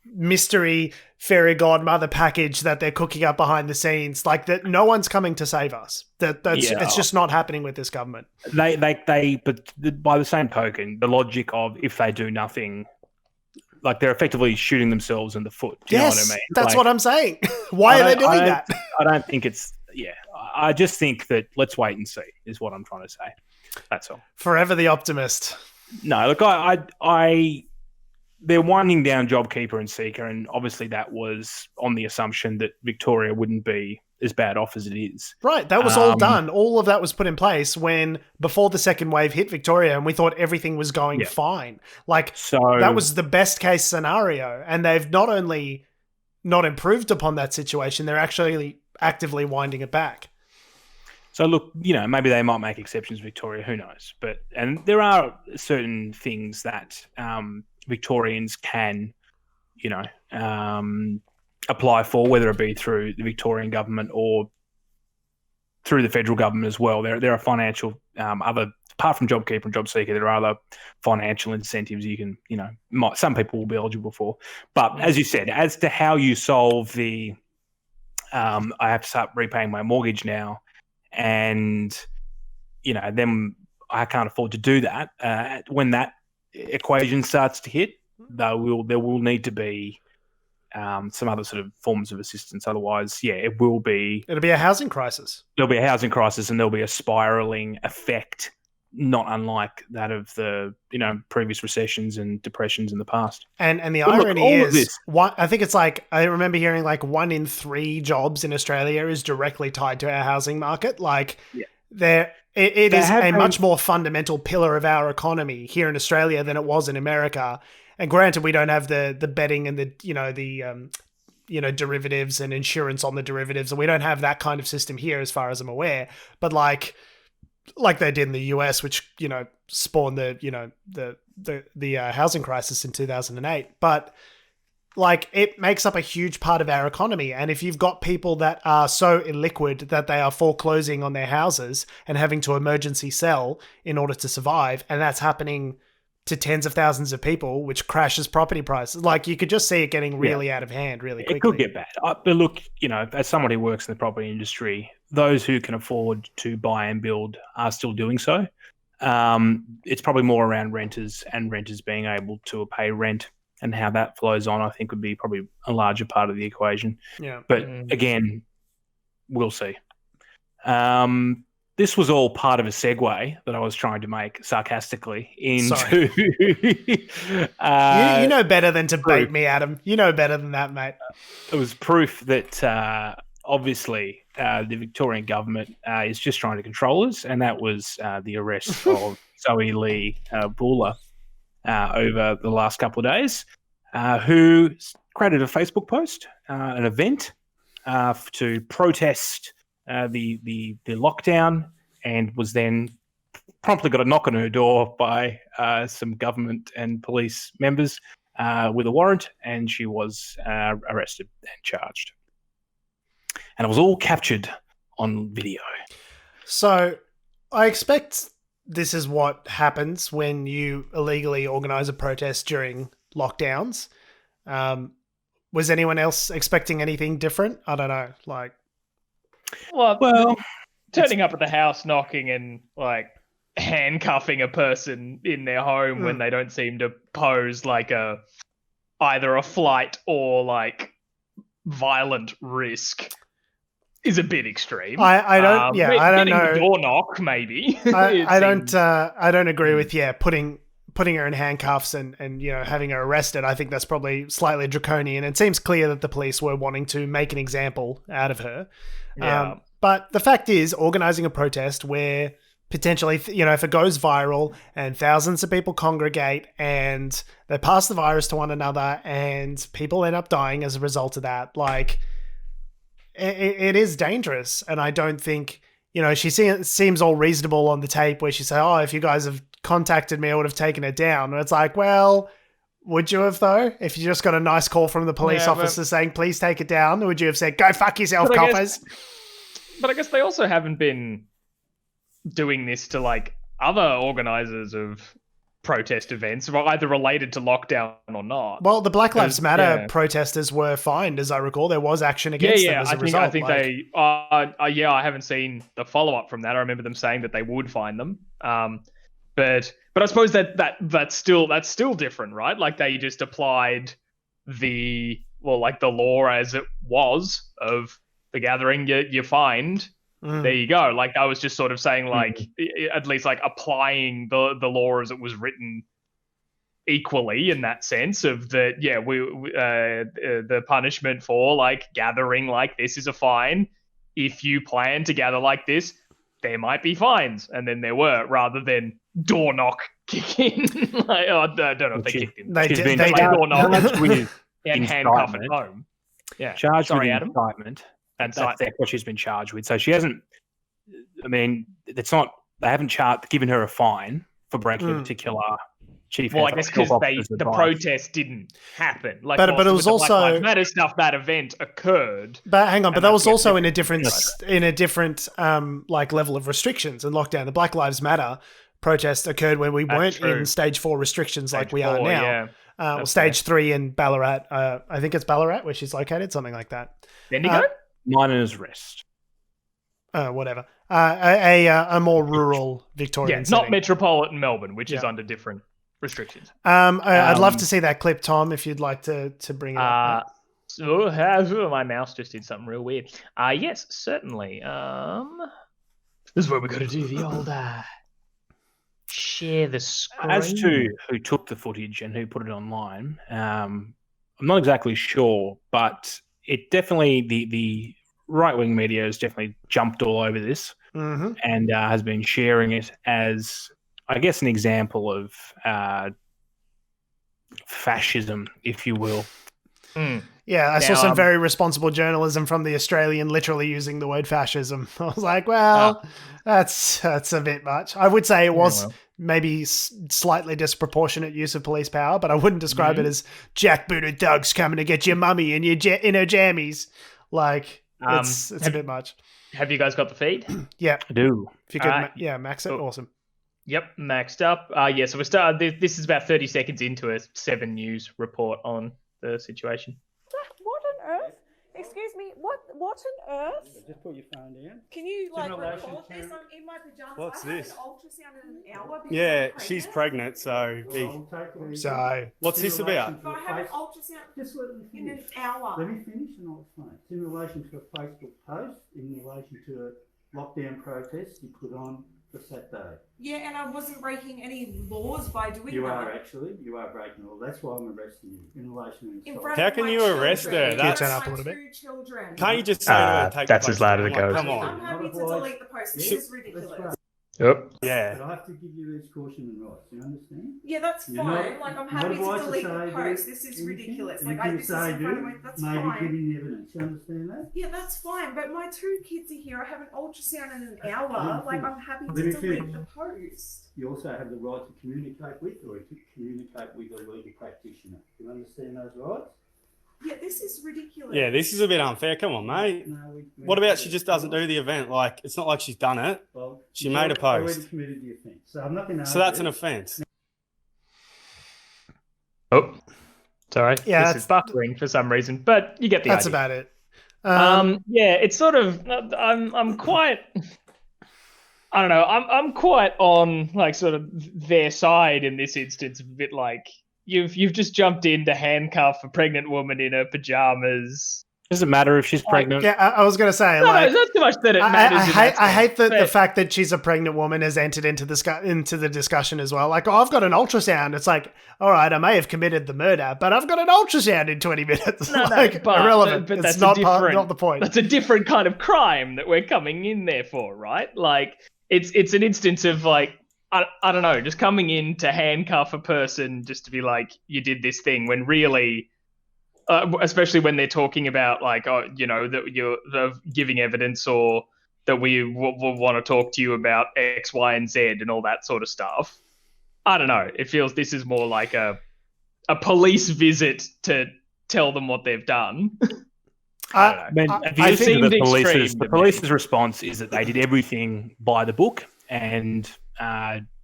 mystery fairy godmother package that they're cooking up behind the scenes, like that. No one's coming to save us. It's just not happening with this government. But by the same token, the logic of if they do nothing, like they're effectively shooting themselves in the foot. Do you know what I mean? That's what I'm saying. Why are they doing that? I don't think it's. Yeah, I just think that let's wait and see is what I'm trying to say. That's all. Forever the optimist. No, look, they're winding down JobKeeper and Seeker, and obviously that was on the assumption that Victoria wouldn't be as bad off as it is. Right, that was all done. All of that was put in place before the second wave hit Victoria, and we thought everything was going fine. That was the best case scenario, and they've not only not improved upon that situation, they're actually actively winding it back. So look, maybe they might make exceptions, Victoria. Who knows? And there are certain things that Victorians can, apply for, whether it be through the Victorian government or through the federal government as well. There are financial other, apart from JobKeeper and JobSeeker, there are other financial incentives you can, some people will be eligible for. But as you said, as to how you solve the, I have to start repaying my mortgage now, and then I can't afford to do that. When that equation starts to hit, there will need to be some other sort of forms of assistance. Otherwise, it'll be a housing crisis. There'll be a housing crisis, and there'll be a spiraling effect, not unlike that of the previous recessions and depressions in the past. And the irony is, I think it's like, I remember hearing like 1 in 3 jobs in Australia is directly tied to our housing market. Like it is a much more fundamental pillar of our economy here in Australia than it was in America. And granted, we don't have the betting and the derivatives and insurance on the derivatives, and we don't have that kind of system here, as far as I'm aware. But like they did in the US, which spawned the housing crisis in 2008. But like, it makes up a huge part of our economy, and if you've got people that are so illiquid that they are foreclosing on their houses and having to emergency sell in order to survive, and that's happening to tens of thousands of people, which crashes property prices. Like, you could just see it getting really out of hand really quickly. It could get bad. But look, as someone who works in the property industry, those who can afford to buy and build are still doing so. It's probably more around renters and renters being able to pay rent, and how that flows on, I think, would be probably a larger part of the equation. Yeah. But again, we'll see. This was all part of a segue that I was trying to make sarcastically into. You know better than to bait me, Adam. You know better than that, mate. It was proof that obviously the Victorian government is just trying to control us, and that was the arrest of Zoe Lee Buller over the last couple of days, who created a Facebook post, an event to protest the lockdown, and was then promptly got a knock on her door by some government and police members with a warrant, and she was arrested and charged. And it was all captured on video. So I expect this is what happens when you illegally organise a protest during lockdowns. Was anyone else expecting anything different? I don't know. Well, turning up at the house, knocking, and handcuffing a person in their home when they don't seem to pose either a flight or violent risk is a bit extreme. I don't. I don't know. The door knock, maybe. I don't agree with putting her in handcuffs and having her arrested. I think that's probably slightly draconian. It seems clear that the police were wanting to make an example out of her. Yeah. But the fact is, organising a protest where potentially, if it goes viral and thousands of people congregate and they pass the virus to one another and people end up dying as a result of that, it is dangerous. And I don't think, she seems all reasonable on the tape where she said, oh, if you guys have contacted me, I would have taken it down. And it's like, well, would you have, though? If you just got a nice call from the police officer saying, please take it down, would you have said, go fuck yourself, coppers? But I guess they also haven't been doing this to other organisers of protest events, either related to lockdown or not. Well, the Black Lives Matter protesters were fined, as I recall. There was action against them as a result. I think they. I haven't seen the follow up from that. I remember them saying that they would fine them. But I suppose that's still different, right? They just applied the law as it was of the gathering. You fined. There you go. I was just sort of saying, at least applying the law as it was written equally in that sense of that. Yeah, the punishment for gathering like this is a fine. If you plan to gather like this, there might be fines, and then there were, rather than door knock, kick in. I don't know if they kicked in. They did. Door knock and handcuff at home. Yeah. Charged with incitement. That's what she's been charged with. So she hasn't I mean, it's not. They haven't given her a fine for breaking a particular chief. Well, I guess because the protest didn't happen. Like, but it was also Black Lives Matter stuff. That event occurred. But hang on, but that was also in a different like level of restrictions and lockdown. The Black Lives Matter protest occurred when we weren't in stage 4 restrictions like we are now. Or stage 3 in Ballarat. I think it's Ballarat where she's located, something like that. Bendigo? Miners' Rest. Whatever. A more rural Victorian setting. Not metropolitan Melbourne, which is under different restrictions. I'd love to see that clip, Tom, if you'd like to bring it up. My mouse just did something real weird. Yes, certainly. This is where we got to do the old share the screen. As to who took the footage and who put it online, I'm not exactly sure, but it definitely the right-wing media has definitely jumped all over this and has been sharing it as, I guess, an example of fascism, if you will. Yeah, I saw some very responsible journalism from The Australian literally using the word fascism. I was like, well, that's a bit much. I would say it was maybe slightly disproportionate use of police power, but I wouldn't describe it as jackbooted thugs coming to get your mummy in her jammies. Like, it's a bit much. Have you guys got the feed? Yeah. I do. If you could, max it. Awesome. Yep, maxed up. So we started. This is about 30 seconds into a 7 News report on the situation. What on earth? Excuse me, what on earth? Just put your phone down. Can you record this? I'm in my pajamas. What's this? An ultrasound in an hour. Yeah, she's pregnant, so what's this about? I have an ultrasound in an hour. Let me finish and I'll explain. It's in relation to a Facebook post, in relation to a lockdown protest you put on for Saturday. Yeah, and I wasn't breaking any laws by doing that. You are actually. You are breaking law. That's why I'm arresting you in relation to. How can you arrest her? That's turn up a little bit. Can't you just say to her, take that's the as loud as it post? goes. Come on. I'm happy to delete the post. This is ridiculous. Yep. Yeah. But I have to give you these caution and rights. You understand? Yeah, that's fine. I'm happy to delete the post. This is ridiculous. This is in front of me. That's fine. Maybe giving evidence. You understand that? Yeah, that's fine. But my 2 kids are here. I have an ultrasound in an hour. I'm happy to delete the post. You also have the right to communicate with or to communicate with a legal practitioner. You understand those rights? Yeah, this is ridiculous. Yeah, this is a bit unfair. Come on, mate. No, what about she just doesn't do the event? Like, it's not like she's done it. Well, she made a post. Already committed the offence. So I'm not going to. So that's an offence. Oh, sorry. Yeah, this is buffering for some reason, but you get the idea. That's about it. Yeah, it's sort of. I'm quite. I don't know. I'm quite on like sort of their side in this instance. A bit like. You've just jumped in to handcuff a pregnant woman in her pajamas. Does it matter if she's pregnant? Yeah, I was going to say. No, not so much that it matters. I hate that the fact that she's a pregnant woman has entered into the discussion as well. Like, I've got an ultrasound. It's like, all right, I may have committed the murder, but I've got an ultrasound in 20 minutes. Irrelevant. But that's not the point. That's a different kind of crime that we're coming in there for, right? Like, it's an instance of like. I don't know, just coming in to handcuff a person just to be like, you did this thing, when really, especially when they're talking about like, that you're giving evidence or that we want to talk to you about X, Y, and Z and all that sort of stuff. I don't know. It feels this is more like a police visit to tell them what they've done. I think the police's response is that they did everything by the book and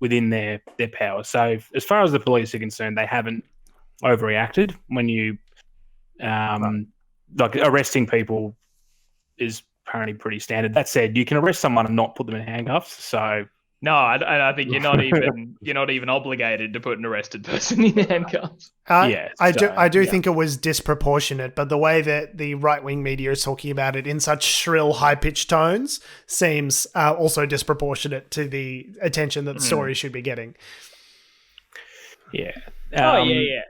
within their power. So as far as the police are concerned, they haven't overreacted. When you like arresting people is apparently pretty standard. That said, you can arrest someone and not put them in handcuffs. So no, I think you're not even obligated to put an arrested person in handcuffs. I do think it was disproportionate, but the way that the right-wing media is talking about it in such shrill, high-pitched tones seems also disproportionate to the attention that the story should be getting. Yeah. Yeah.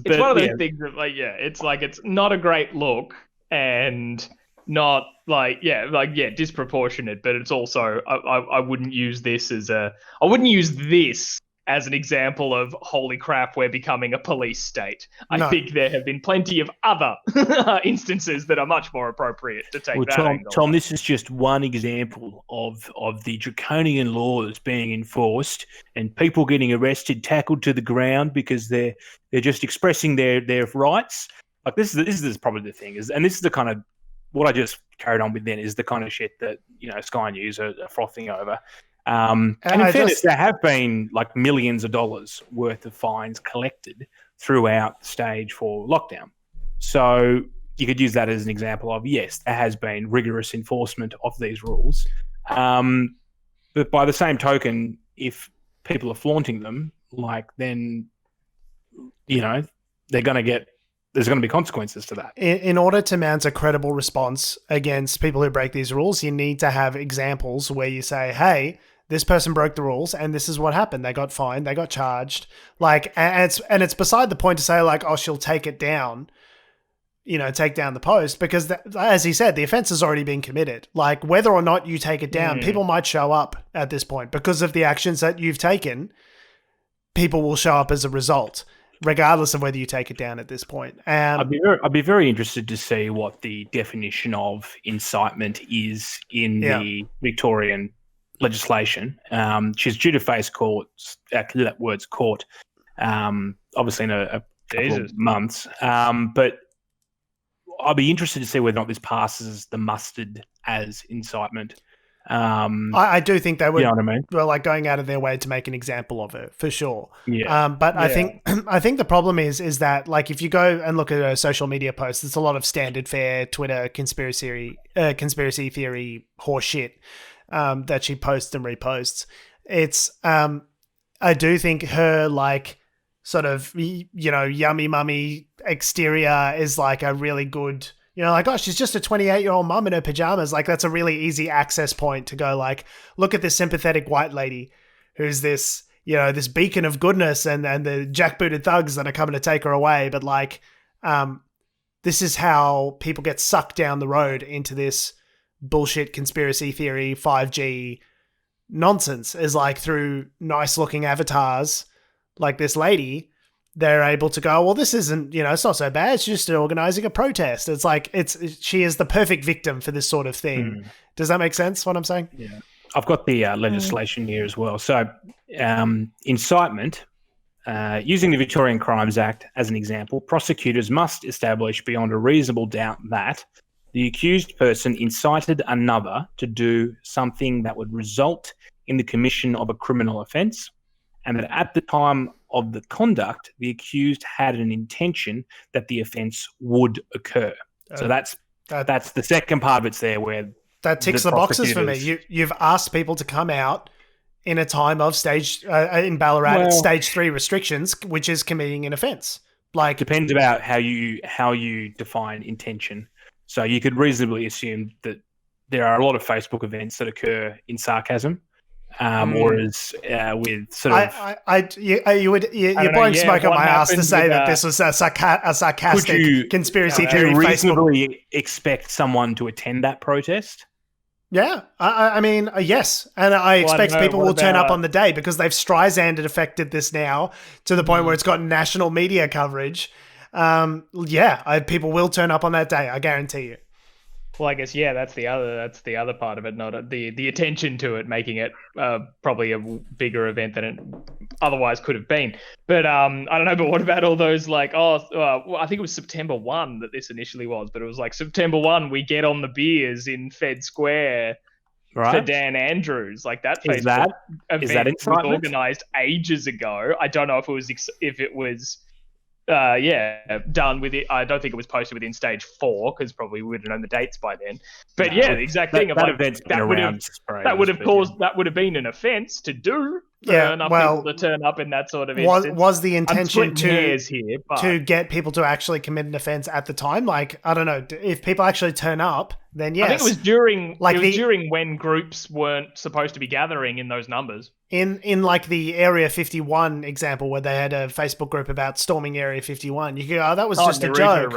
It's one of those things that, it's like it's not a great look and not disproportionate, but it's also I wouldn't use this as an example of, holy crap, we're becoming a police state. I think there have been plenty of other instances that are much more appropriate to take that angle. Tom, this is just one example of the draconian laws being enforced and people getting arrested, tackled to the ground because they're just expressing their rights. Like this is probably the thing, and this is the kind of what I just carried on with then is the kind of shit that, Sky News are frothing over. And in fairness, there have been like millions of dollars worth of fines collected throughout stage 4 lockdown. So you could use that as an example of, yes, there has been rigorous enforcement of these rules. But by the same token, if people are flaunting them, then, there's going to be consequences to that. In order to mount a credible response against people who break these rules, you need to have examples where you say, hey, this person broke the rules and this is what happened. They got fined, they got charged. And it's beside the point to say oh, she'll take it down, take down the post, because as he said, the offense has already been committed. Whether or not you take it down, people might show up at this point because of the actions that you've taken. People will show up as a result, regardless of whether you take it down at this point. I'd be very interested to see what the definition of incitement is in the Victorian legislation. She's due to face court, obviously in a couple of months. But I'll be interested to see whether or not this passes the mustard as incitement. I do think they would. You know what I mean? Well, going out of their way to make an example of it, for sure. Yeah. But I think the problem is that if you go and look at a social media post, it's a lot of standard fare Twitter conspiracy theory horse shit that she posts and reposts. It's I do think her sort of yummy mummy exterior is a really good. She's just a 28-year-old mum in her pajamas. That's a really easy access point to go, look at this sympathetic white lady who's this, this beacon of goodness and the jackbooted thugs that are coming to take her away. But this is how people get sucked down the road into this bullshit conspiracy theory 5G nonsense, is through nice looking avatars like this lady. They're able to go, well, this isn't, it's not so bad. It's just organizing a protest. It's she is the perfect victim for this sort of thing. Does that make sense, what I'm saying? Yeah. I've got the legislation here as well. So incitement, using the Victorian Crimes Act as an example, prosecutors must establish beyond a reasonable doubt that the accused person incited another to do something that would result in the commission of a criminal offence, and that at the time of the conduct, the accused had an intention that the offence would occur. So that's the second part of it's there where that ticks the boxes for me. You've asked people to come out in a time of in Ballarat stage 3 restrictions, which is committing an offence. Depends about how you define intention. So you could reasonably assume that there are a lot of Facebook events that occur in sarcasm. Or as with sort of, you're blowing smoke up my ass to say that this was a sarcastic conspiracy theory. Could you reasonably expect someone to attend that protest? Yeah, I mean, yes, and I expect people will turn up on the day because they've Streisanded affected this now to the point where it's got national media coverage. People will turn up on that day. I guarantee you. Well, I guess that's the other part of it, not the attention to it, making it probably a bigger event than it otherwise could have been. But I don't know. But what about all those I think it was September 1 that this initially was, but it was September 1 we get on the beers in Fed Square for Dan Andrews, that Facebook event was organised ages ago. I don't know if it was done with it. I don't think it was posted within stage 4 because probably we would have known the dates by then. But the exact thing of that would have been an offence to do. Enough people to turn up in that sort of instance. Was the intention to get people to actually commit an offence at the time? I don't know. If people actually turn up, then yes. I think it was during when groups weren't supposed to be gathering in those numbers. In the Area 51 example where they had a Facebook group about storming Area 51, you go, that was just a joke.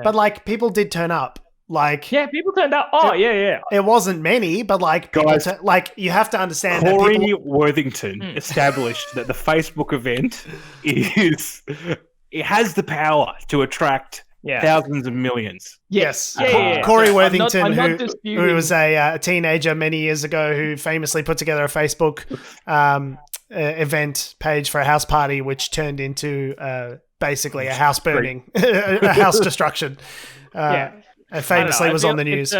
But people did turn up. Like, yeah, people turned up. Oh, yeah. It wasn't many, but like, guys, you have to understand Corey that people... Worthington established that the Facebook event it has the power to attract thousands of millions. Yes. Corey Worthington, I'm not who was a teenager many years ago, who famously put together a Facebook event page for a house party, which turned into basically a house burning, a house destruction. And famously was on the news.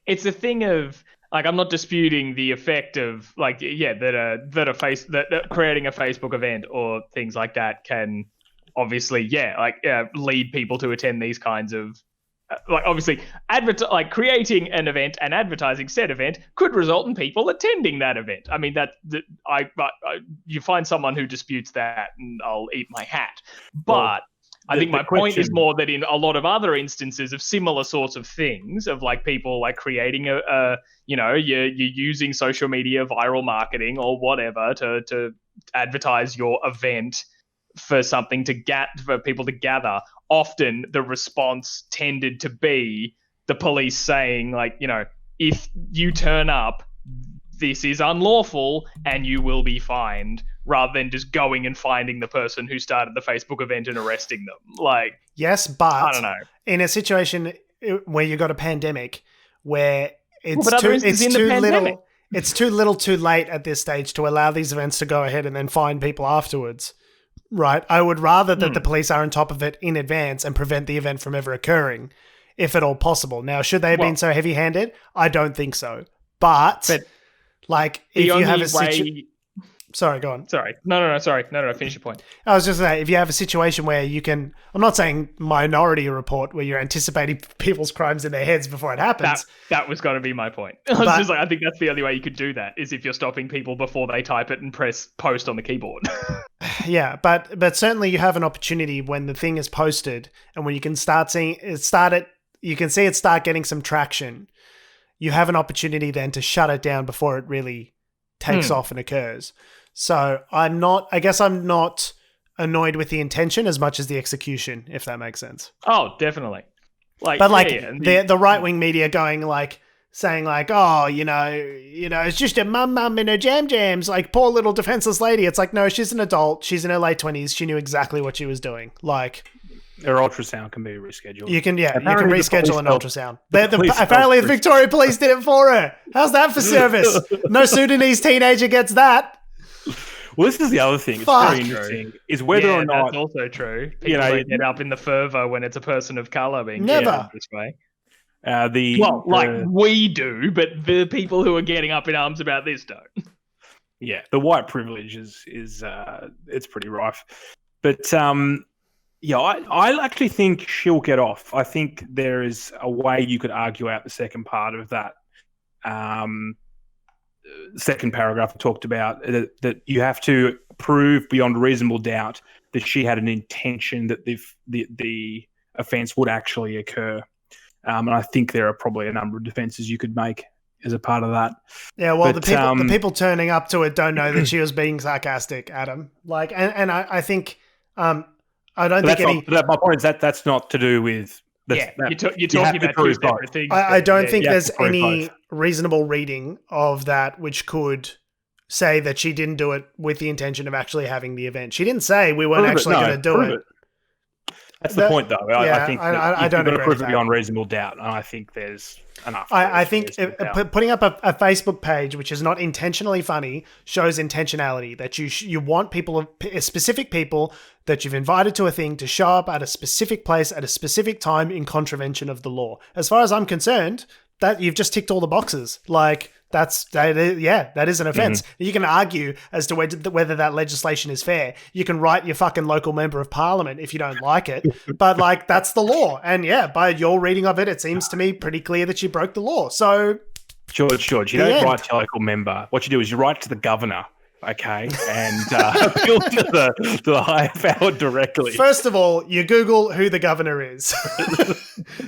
It's a thing of like, I'm not disputing the effect of like, that creating a Facebook event or things like that can obviously, lead people to attend these kinds of obviously creating an event and advertising said event could result in people attending that event. I mean, you find someone who disputes that, and I'll eat my hat. But I think my point is more that in a lot of other instances of similar sorts of things, of like people like creating you're using social media, viral marketing or whatever to advertise your event for something for people to gather. Often the response tended to be the police saying like, if you turn up, this is unlawful and you will be fined, rather than just going and finding the person who started the Facebook event and arresting them. Like, yes, but I don't know. In a situation where you got a pandemic, where it's too little too late at this stage to allow these events to go ahead and then fine people afterwards. Right? I would rather that the police are on top of it in advance and prevent the event from ever occurring, if at all possible. Now, should they have been so heavy-handed? I don't think so. But like, if you have a situation... Sorry, go on. Sorry. No, sorry. No, finish your point. I was just saying, if you have a situation where you can... I'm not saying Minority Report, where you're anticipating people's crimes in their heads before it happens. That was going to be my point. I think that's the only way you could do that, is if you're stopping people before they type it and press post on the keyboard. Yeah, but certainly you have an opportunity when the thing is posted and when you can start seeing it, you can see it start getting some traction. You have an opportunity then to shut it down before it really takes off and occurs. So I'm not annoyed with the intention as much as the execution, if that makes sense. Oh, definitely. The right-wing media going like, saying like, oh, it's just a mum in her jams, like poor little defenseless lady. It's like, no, she's an adult. She's in her late 20s. She knew exactly what she was doing. Like, her ultrasound can be rescheduled. You can reschedule an ultrasound. Apparently the Victoria Police did it for her. How's that for service? No Sudanese teenager gets that. Well, this is the other thing. It's very interesting. Is whether or not that's also true. People don't get up in the fervour when it's a person of colour being treated this way. We do, but the people who are getting up in arms about this don't. Yeah, the white privilege is it's pretty rife. But I actually think she'll get off. I think there is a way you could argue out the second part of that second paragraph I talked about, that you have to prove beyond reasonable doubt that she had an intention that the offence would actually occur. And I think there are probably a number of defences you could make as a part of that. Yeah, well, the people turning up to it don't know that she was being sarcastic, Adam. Like, and I think I don't think any. My point is that's not to do with. You're talking about two separate things. I don't think there's any reasonable reading of that which could say that she didn't do it with the intention of actually having the event. She didn't say we weren't actually going to do it. That's the point, though. I think I don't agree prove it beyond reasonable doubt, and I think there's enough. I think putting up a Facebook page which is not intentionally funny shows intentionality, that you want people, specific people that you've invited to a thing, to show up at a specific place at a specific time in contravention of the law. As far as I'm concerned, that you've just ticked all the boxes. Like, that is an offense. Mm-hmm. You can argue as to whether that legislation is fair. You can write your fucking local member of parliament if you don't like it, but like, that's the law. And by your reading of it, it seems to me pretty clear that you broke the law. So, George, you don't write to your local member. What you do is you write to the governor okay, and appeal to the higher power directly. First of all, you Google who the governor is.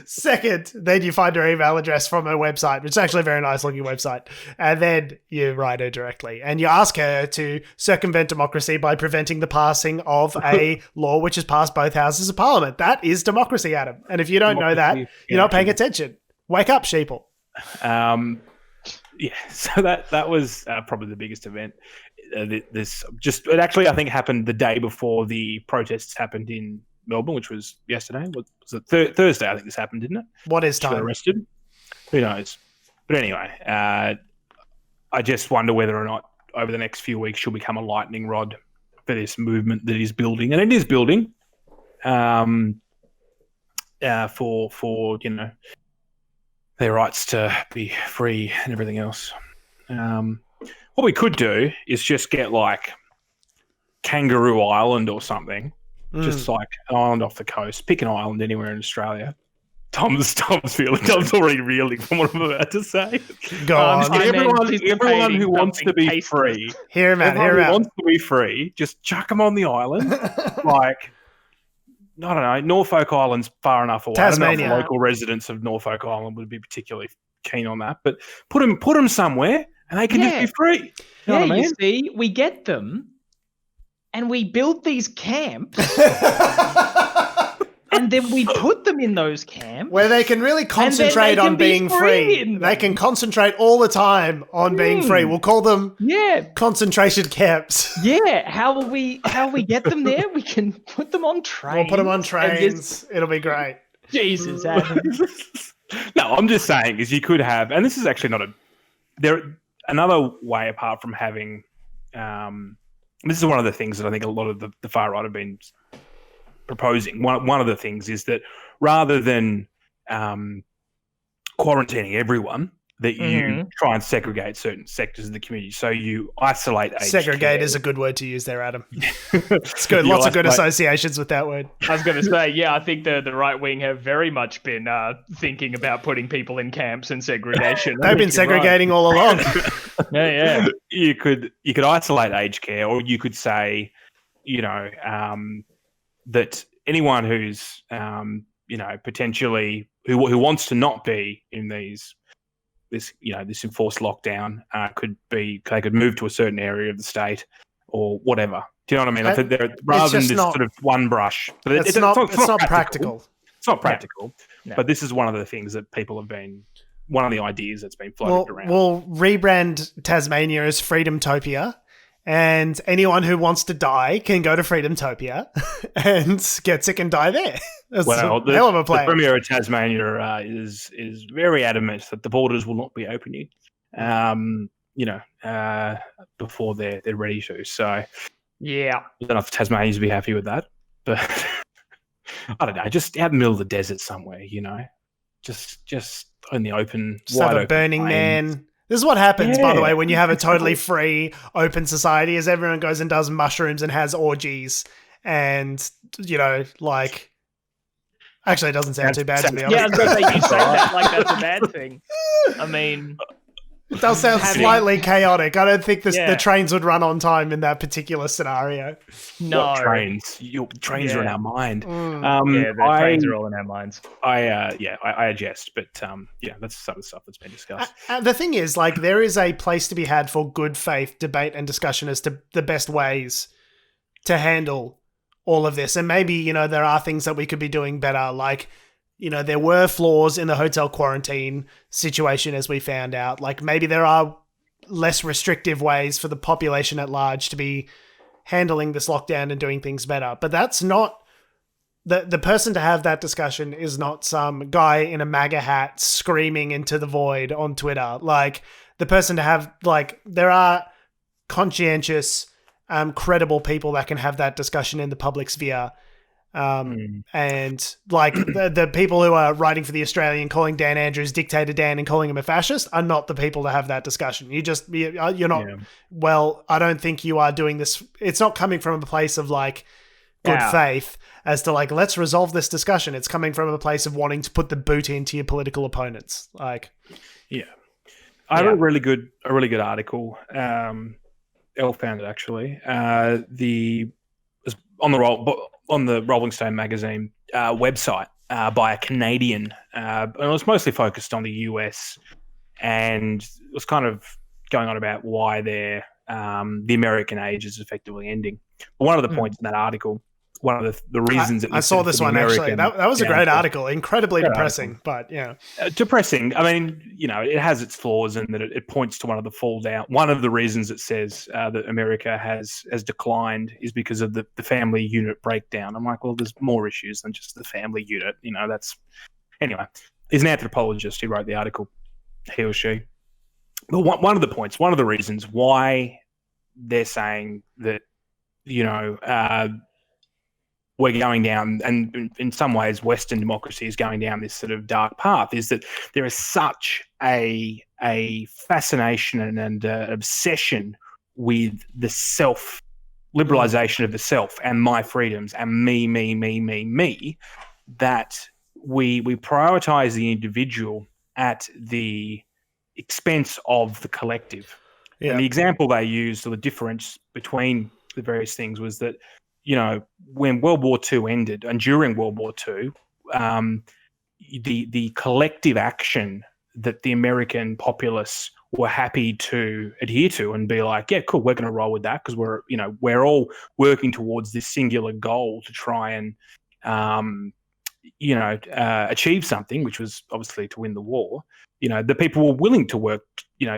Second, then you find her email address from her website, which is actually a very nice looking website. And then you write her directly. And you ask her to circumvent democracy by preventing the passing of a law which has passed both houses of parliament. That is democracy, Adam. And if you don't know that, you're not paying attention. Wake up, sheeple. Yeah, so that was probably the biggest event. It actually, I think, happened the day before the protests happened in Melbourne, which was yesterday. Was it Thursday? I think this happened, didn't it? What is time? Arrested? Who knows? But anyway, I just wonder whether or not over the next few weeks she'll become a lightning rod for this movement that is building, and it is building. For their rights to be free and everything else. What we could do is just get like Kangaroo Island or something, just like an island off the coast. Pick an island anywhere in Australia. Tom's already reeling from what I'm about to say. Go on. Everyone who wants to be free. Hear him out. Everyone who wants to be free, just chuck them on the island. Like, I don't know, Norfolk Island's far enough away. Tasmania. I don't know if the local residents of Norfolk Island would be particularly keen on that, but put them somewhere and they can just be free. You know what I mean? You see, we get them and we build these camps and then we put them in those camps. Where they can really concentrate on being free. They can concentrate all the time on being free. We'll call them concentration camps. Yeah. How will we get them there? We can put them on trains. We'll put them on trains. It'll be great. Jesus, Adam. No, I'm just saying is you could have, and this is actually not another way apart from having, this is one of the things that I think a lot of the far right have been proposing. One of the things is that rather than quarantining everyone, that you try and segregate certain sectors of the community. So you isolate aged Segregate care. is a good word to use there, Adam. It's good. Lots of good associations with that word. I was going to say, I think the right wing have very much been thinking about putting people in camps and segregation. They've been segregating all along. Yeah. You could isolate aged care, or you could say, that anyone who's potentially who wants to not be in this enforced lockdown they could move to a certain area of the state or whatever. Do you know what I mean? I think rather than this sort of one brush, but it's not practical. It's not practical, but this is one of the things that people have been. One of the ideas that's been floated around. We'll rebrand Tasmania as Freedomtopia. And anyone who wants to die can go to Freedomtopia and get sick and die there. That's a hell of a plan. The Premier of Tasmania is very adamant that the borders will not be opening, before they're ready to. So, yeah, I don't know if Tasmanians would be happy with that, but I don't know. Just out in the middle of the desert somewhere, just in the open, just have a Burning Man. This is what happens, by the way, when you have a totally free, open society, is everyone goes and does mushrooms and has orgies. And, actually, it doesn't sound too bad to be honest. Yeah, I was going to say, you say that like that's a bad thing. I mean... It does sound slightly chaotic. I don't think the trains would run on time in that particular scenario. No. What trains? Trains are in our mind. The trains are all in our minds. I adjust, but that's some of the stuff that's been discussed. The thing is, there is a place to be had for good faith debate and discussion as to the best ways to handle all of this. And maybe, there are things that we could be doing better, there were flaws in the hotel quarantine situation, as we found out. Maybe there are less restrictive ways for the population at large to be handling this lockdown and doing things better. But that's not... The person to have that discussion is not some guy in a MAGA hat screaming into the void on Twitter. The person to have... there are conscientious, credible people that can have that discussion in the public sphere. And the people who are writing for The Australian calling Dan Andrews Dictator Dan and calling him a fascist are not the people to have that discussion. You're not, well, I don't think you are doing this. It's not coming from a place of good faith as to let's resolve this discussion. It's coming from a place of wanting to put the boot into your political opponents. I read a really good article. Elle found it actually. On the Rolling Stone magazine website by a Canadian, and it was mostly focused on the US, and it was kind of going on about why the American age is effectively ending. But one of the points in that article, one of the reasons I saw this one actually. That was a great article. Incredibly depressing, but yeah, depressing. I mean, it has its flaws in that it points to one of the fall down. One of the reasons it says that America has declined is because of the family unit breakdown. I'm like, well, there's more issues than just the family unit. Anyway. He's an anthropologist who wrote the article, he or she. But one of the reasons why they're saying that, we're going down, and in some ways Western democracy is going down this sort of dark path, is that there is such a fascination and obsession with the liberalization of the self and my freedoms and me, that we prioritize the individual at the expense of the collective. Yeah. And the example they used, or the difference between the various things, was that when World War II ended, and during World War II, the collective action that the American populace were happy to adhere to and be like, yeah, cool, we're going to roll with that because we're all working towards this singular goal to try and achieve something, which was obviously to win the war. The people were willing to work,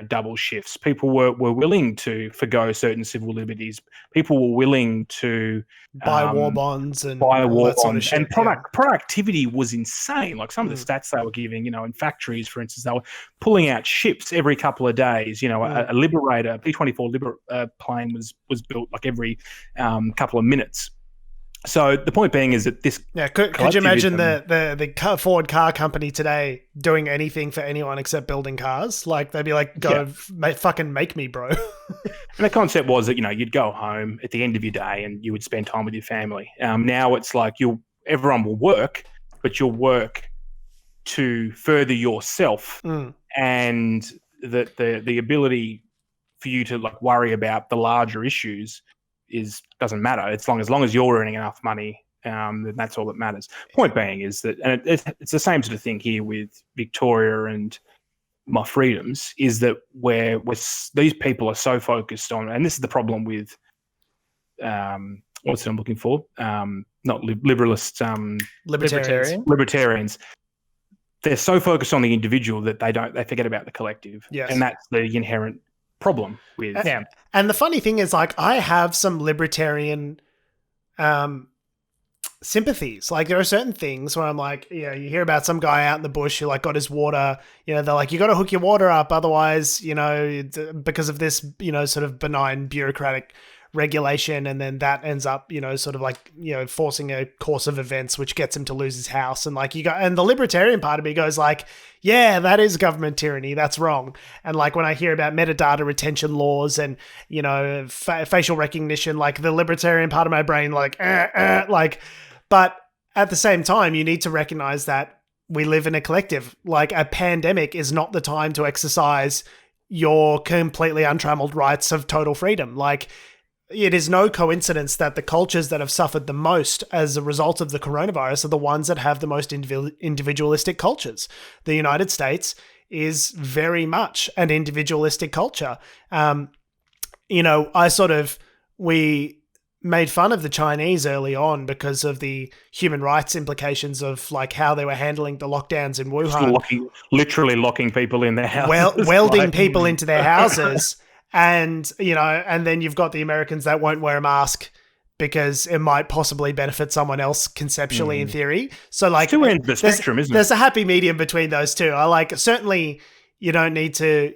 double shifts. People were willing to forgo certain civil liberties. People were willing to buy war bonds and productivity was insane. Like some of the stats they were giving, in factories, for instance, they were pulling out ships every couple of days. A Liberator, a B-24 plane was built like every couple of minutes. So the point being is that this... Yeah, could you imagine the Ford car company today doing anything for anyone except building cars? Like, they'd be like, fucking make me, bro. And the concept was that, you'd go home at the end of your day and you would spend time with your family. Now it's like everyone will work, but you'll work to further yourself, and that the ability for you to like worry about the larger issues doesn't matter. As long as you're earning enough money, then that's all that matters. Point being is that, and it's the same sort of thing here with Victoria and my freedoms, is that where these people are so focused on, and this is the problem with what's it I'm looking for? Not liberalists, libertarians. They're so focused on the individual that they forget about the collective. Yes. And that's the inherent problem with them. And the funny thing is, like, I have some libertarian sympathies. Like, there are certain things where I'm like, you hear about some guy out in the bush who like got his water, they're like, you got to hook your water up, otherwise, because of this, sort of benign bureaucratic regulation, and then that ends up, sort of like, forcing a course of events which gets him to lose his house. And like, and the libertarian part of me goes like, yeah, that is government tyranny. That's wrong. And like, when I hear about metadata retention laws and, facial recognition, like the libertarian part of my brain, like, but at the same time, you need to recognize that we live in a collective. Like, a pandemic is not the time to exercise your completely untrammeled rights of total freedom. Like, it is no coincidence that the cultures that have suffered the most as a result of the coronavirus are the ones that have the most individualistic cultures. The United States is very much an individualistic culture. We made fun of the Chinese early on because of the human rights implications of like how they were handling the lockdowns in Wuhan. Literally locking people in their houses. Welding people into their houses. And, and then you've got the Americans that won't wear a mask because it might possibly benefit someone else conceptually in theory. So like, two ends of the spectrum, isn't it? There's a happy medium between those two. I like, certainly you don't need to,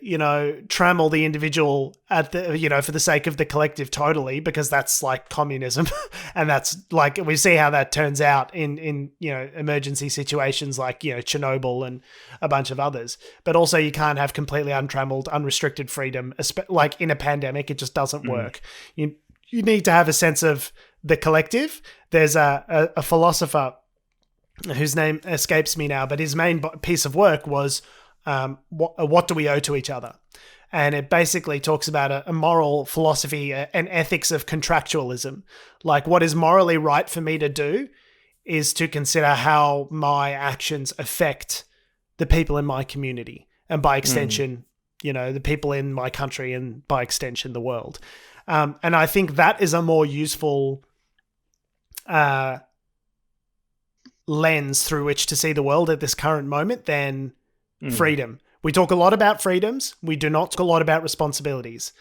trammel the individual at the, for the sake of the collective totally, because that's like communism. And that's like, we see how that turns out in emergency situations like, Chernobyl and a bunch of others. But also you can't have completely untrammeled, unrestricted freedom. Like in a pandemic, it just doesn't work. You need to have a sense of the collective. There's a philosopher whose name escapes me now, but his main piece of work was, what do we owe to each other? And it basically talks about a moral philosophy and ethics of contractualism. Like, what is morally right for me to do is to consider how my actions affect the people in my community, and by extension, the people in my country, and by extension, the world. And I think that is a more useful lens through which to see the world at this current moment than freedom. We talk a lot about freedoms. We do not talk a lot about responsibilities.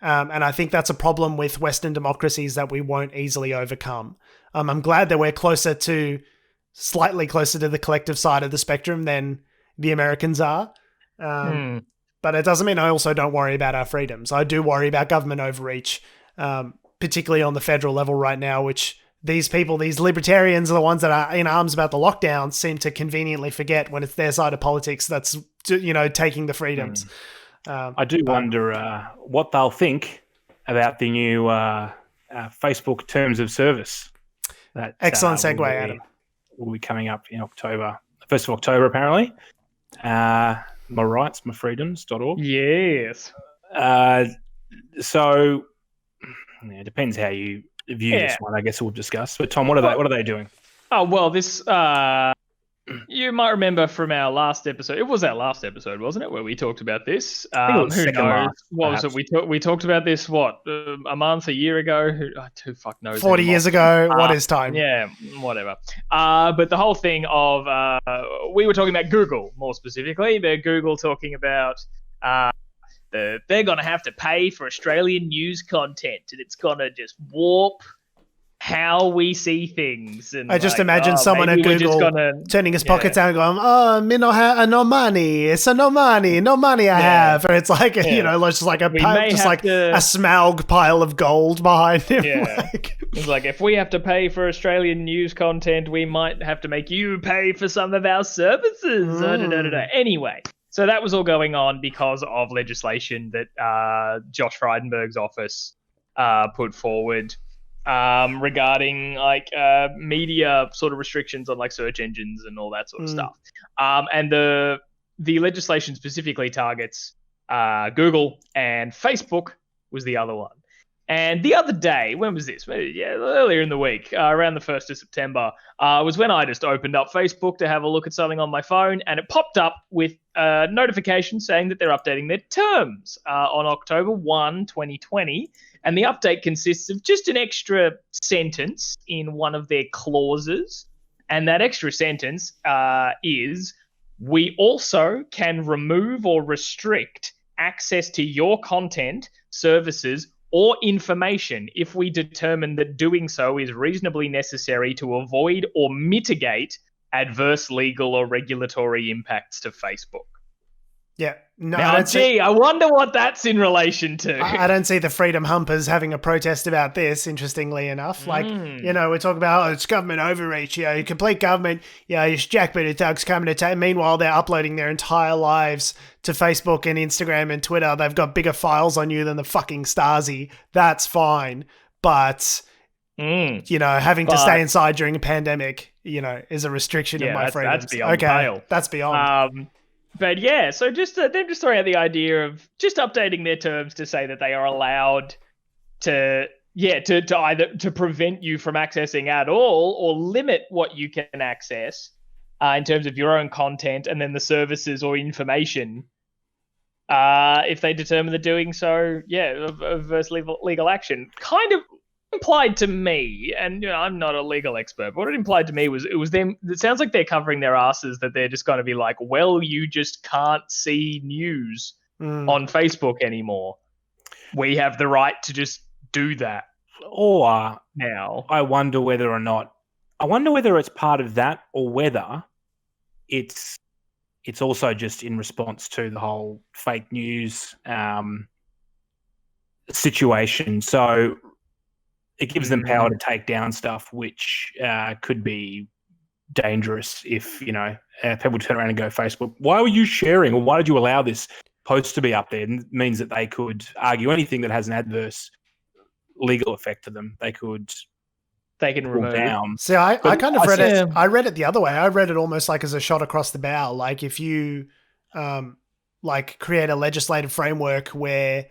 And I think that's a problem with Western democracies that we won't easily overcome. I'm glad that we're slightly closer to the collective side of the spectrum than the Americans are. But it doesn't mean I also don't worry about our freedoms. I do worry about government overreach, particularly on the federal level right now, which these libertarians are the ones that are in arms about the lockdown, seem to conveniently forget when it's their side of politics that's, taking the freedoms. I do wonder what they'll think about the new Facebook terms of service. That, excellent segue, Adam. Will be coming up in October, 1st of October, apparently. My rights, myfreedoms.org. Yes. So it depends how you view this one. I guess we'll discuss. But Tom, what are they doing? Oh well, this you might remember from our last episode. It was our last episode, wasn't it, where we talked about this? Who knows? What was it? We talked about this a month, a year ago? Who fuck knows? 40 years ago. What is time? Yeah, whatever. But the whole thing of we were talking about Google more specifically. But Google talking about they're going to have to pay for Australian news content, and it's going to just warp how we see things. And I just imagine someone at Google turning his pockets out and going, me no have no money. It's no money I have. And it's like, just like a Smaug pile of gold behind him. Yeah. It's like, if we have to pay for Australian news content, we might have to make you pay for some of our services. Anyway, so that was all going on because of legislation that Josh Frydenberg's office put forward regarding media sort of restrictions on search engines and all that sort of stuff. And the legislation specifically targets Google, and Facebook was the other one. And the other day, when was this? Earlier in the week, around the 1st of September, was when I just opened up Facebook to have a look at something on my phone, and it popped up with a notification saying that they're updating their terms on October 1, 2020. And the update consists of just an extra sentence in one of their clauses. And that extra sentence is, we also can remove or restrict access to your content, services, or information if we determine that doing so is reasonably necessary to avoid or mitigate adverse legal or regulatory impacts to Facebook. Yeah. No, I wonder what that's in relation to. I don't see the Freedom Humpers having a protest about this, interestingly enough. We're talking about, it's government overreach, complete government, it's jackbooted thugs coming to meanwhile, they're uploading their entire lives to Facebook and Instagram and Twitter. They've got bigger files on you than the fucking Stasi. That's fine. But, having to stay inside during a pandemic, is a restriction of my freedoms. That's beyond pale. That's beyond. But yeah, so just them just throwing out the idea of just updating their terms to say that they are allowed to either to prevent you from accessing at all or limit what you can access in terms of your own content, and then the services or information if they determine that doing so, adverse legal action. Kind of implied to me, and I'm not a legal expert, but what it implied to me was them. It sounds like they're covering their asses, that they're just going to be like, well, you just can't see news on Facebook anymore. We have the right to just do that. Or now, I wonder whether it's part of that, or whether it's also just in response to the whole fake news situation. So it gives them power to take down stuff, which could be dangerous if, people turn around and go, Facebook, why were you sharing, or why did you allow this post to be up there? And it means that they could argue anything that has an adverse legal effect to them. They can remove down. See, I kind of read it. I read it the other way. I read it almost like as a shot across the bow. Like if you like create a legislative framework where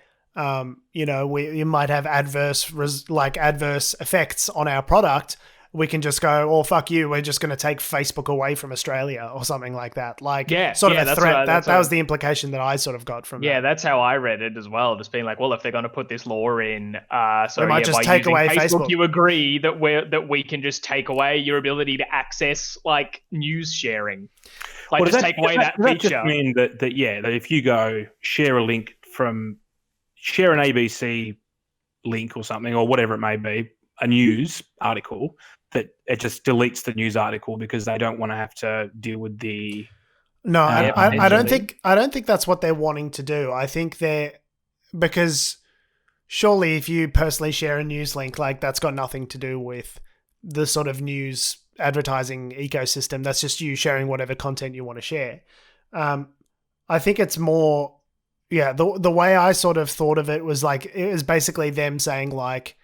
you might have adverse effects on our product, we can just go, oh, fuck you, we're just going to take Facebook away from Australia or something like that. Like, sort of a threat. That was the implication that I sort of got from that. That's how I read it as well. Just being like, well, if they're going to put this law in, we might just take away Facebook. You agree that we can just take away your ability to access like news sharing. Like, just take away that feature. Does that just mean that if you go share a link share an ABC link or something, or whatever it may be, a news article, that it just deletes the news article because they don't want to have to deal with the. No, I don't think that's what they're wanting to do. I think because surely if you personally share a news link, like that's got nothing to do with the sort of news advertising ecosystem. That's just you sharing whatever content you want to share. I think it's more, the way I sort of thought of it was like, it was basically them saying like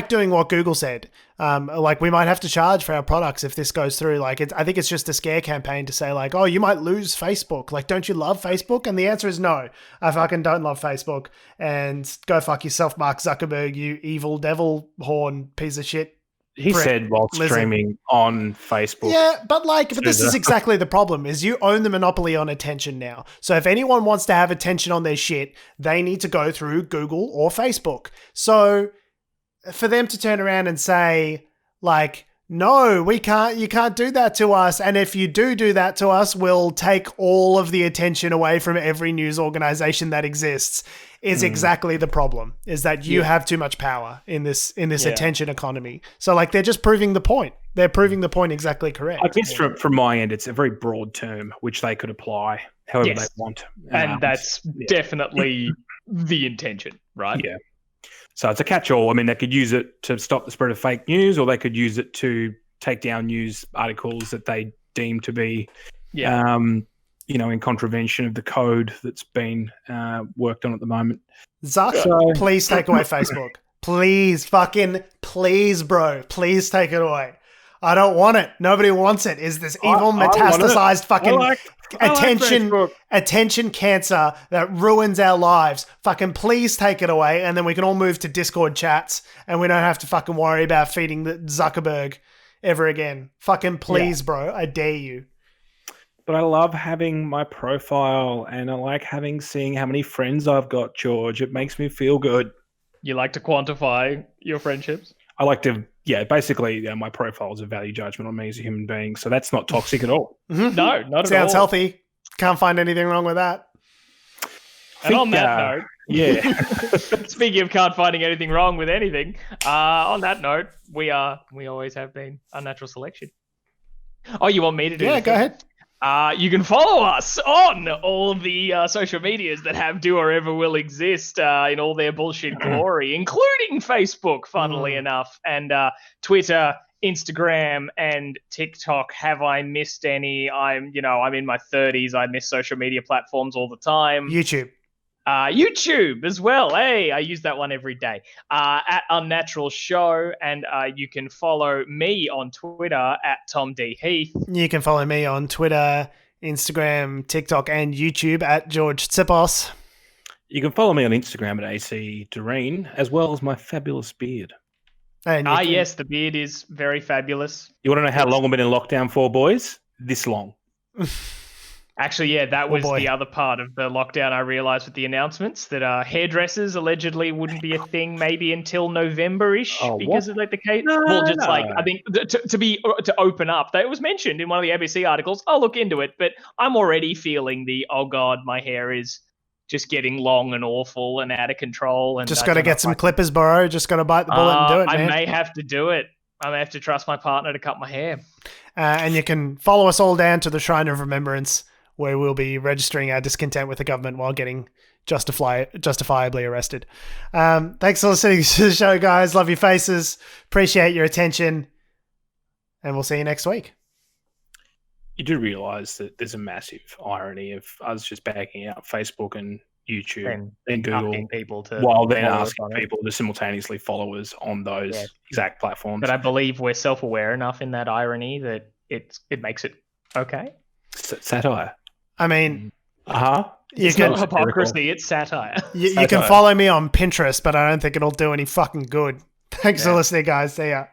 doing what Google said. Like we might have to charge for our products if this goes through. Like I think it's just a scare campaign to say like, oh, you might lose Facebook. Like, don't you love Facebook? And the answer is no. I fucking don't love Facebook. And go fuck yourself, Mark Zuckerberg, you evil devil horn piece of shit. He said while streaming on Facebook. Yeah, but this is exactly the problem, is you own the monopoly on attention now. So if anyone wants to have attention on their shit, they need to go through Google or Facebook. So for them to turn around and say, like, no, you can't do that to us. And if you do that to us, we'll take all of the attention away from every news organization that exists, is exactly the problem, is that you have too much power in this attention economy. So like, they're just proving the point. They're proving the point exactly correct. I guess from my end, it's a very broad term, which they could apply however they want. And that's definitely the intention, right? Yeah. So it's a catch-all. I mean, they could use it to stop the spread of fake news, or they could use it to take down news articles that they deem to be, in contravention of the code that's been worked on at the moment. Zuck, please take away Facebook. Please, bro. Please take it away. I don't want it. Nobody wants it. Is this evil metastasized fucking attention cancer that ruins our lives? Fucking please take it away, and then we can all move to Discord chats, and we don't have to fucking worry about feeding the Zuckerberg ever again. Fucking please, bro. I dare you. But I love having my profile, and I like seeing how many friends I've got, George. It makes me feel good. You like to quantify your friendships? I like to, basically, my profile is a value judgment on me as a human being, so that's not toxic at all. Mm-hmm. No, not at all. Sounds healthy. Can't find anything wrong with that. And on that note, speaking of can't finding anything wrong with anything, on that note, we always have been Unnatural Selection. Oh, you want me to do it? Yeah, go ahead. You can follow us on all of the social medias that do or ever will exist in all their bullshit glory, including Facebook, funnily enough, and Twitter, Instagram, and TikTok. Have I missed any? I'm in my 30s. I miss social media platforms all the time. YouTube as well. Hey, I use that one every day. At Unnatural Show, and you can follow me on Twitter at Tom D. Heath. You can follow me on Twitter, Instagram, TikTok, and YouTube at George Tsipos. You can follow me on Instagram at AC Doreen, as well as my fabulous beard. Yes, the beard is very fabulous. You want to know how long I've been in lockdown for, boys? This long. Actually, that was the other part of the lockdown. I realized with the announcements that hairdressers allegedly wouldn't be a thing maybe until November-ish because of like the case. I think to open up. It was mentioned in one of the ABC articles. I'll look into it, but I'm already feeling oh God, my hair is just getting long and awful and out of control. And just got to get some clippers, bro. Just got to bite the bullet and do it, man. I may have to do it. I may have to trust my partner to cut my hair. And you can follow us all down to the Shrine of Remembrance, where we'll be registering our discontent with the government while getting justifiably arrested. Thanks for listening to the show, guys. Love your faces. Appreciate your attention. And we'll see you next week. You do realise that there's a massive irony of us just backing out Facebook and YouTube and Google people while then asking people to simultaneously follow us on those exact platforms. But I believe we're self-aware enough in that irony that it makes it okay. Satire. I mean, It's not hypocrisy, it's satire. You can follow me on Pinterest, but I don't think it'll do any fucking good. Thanks for listening, guys. See ya.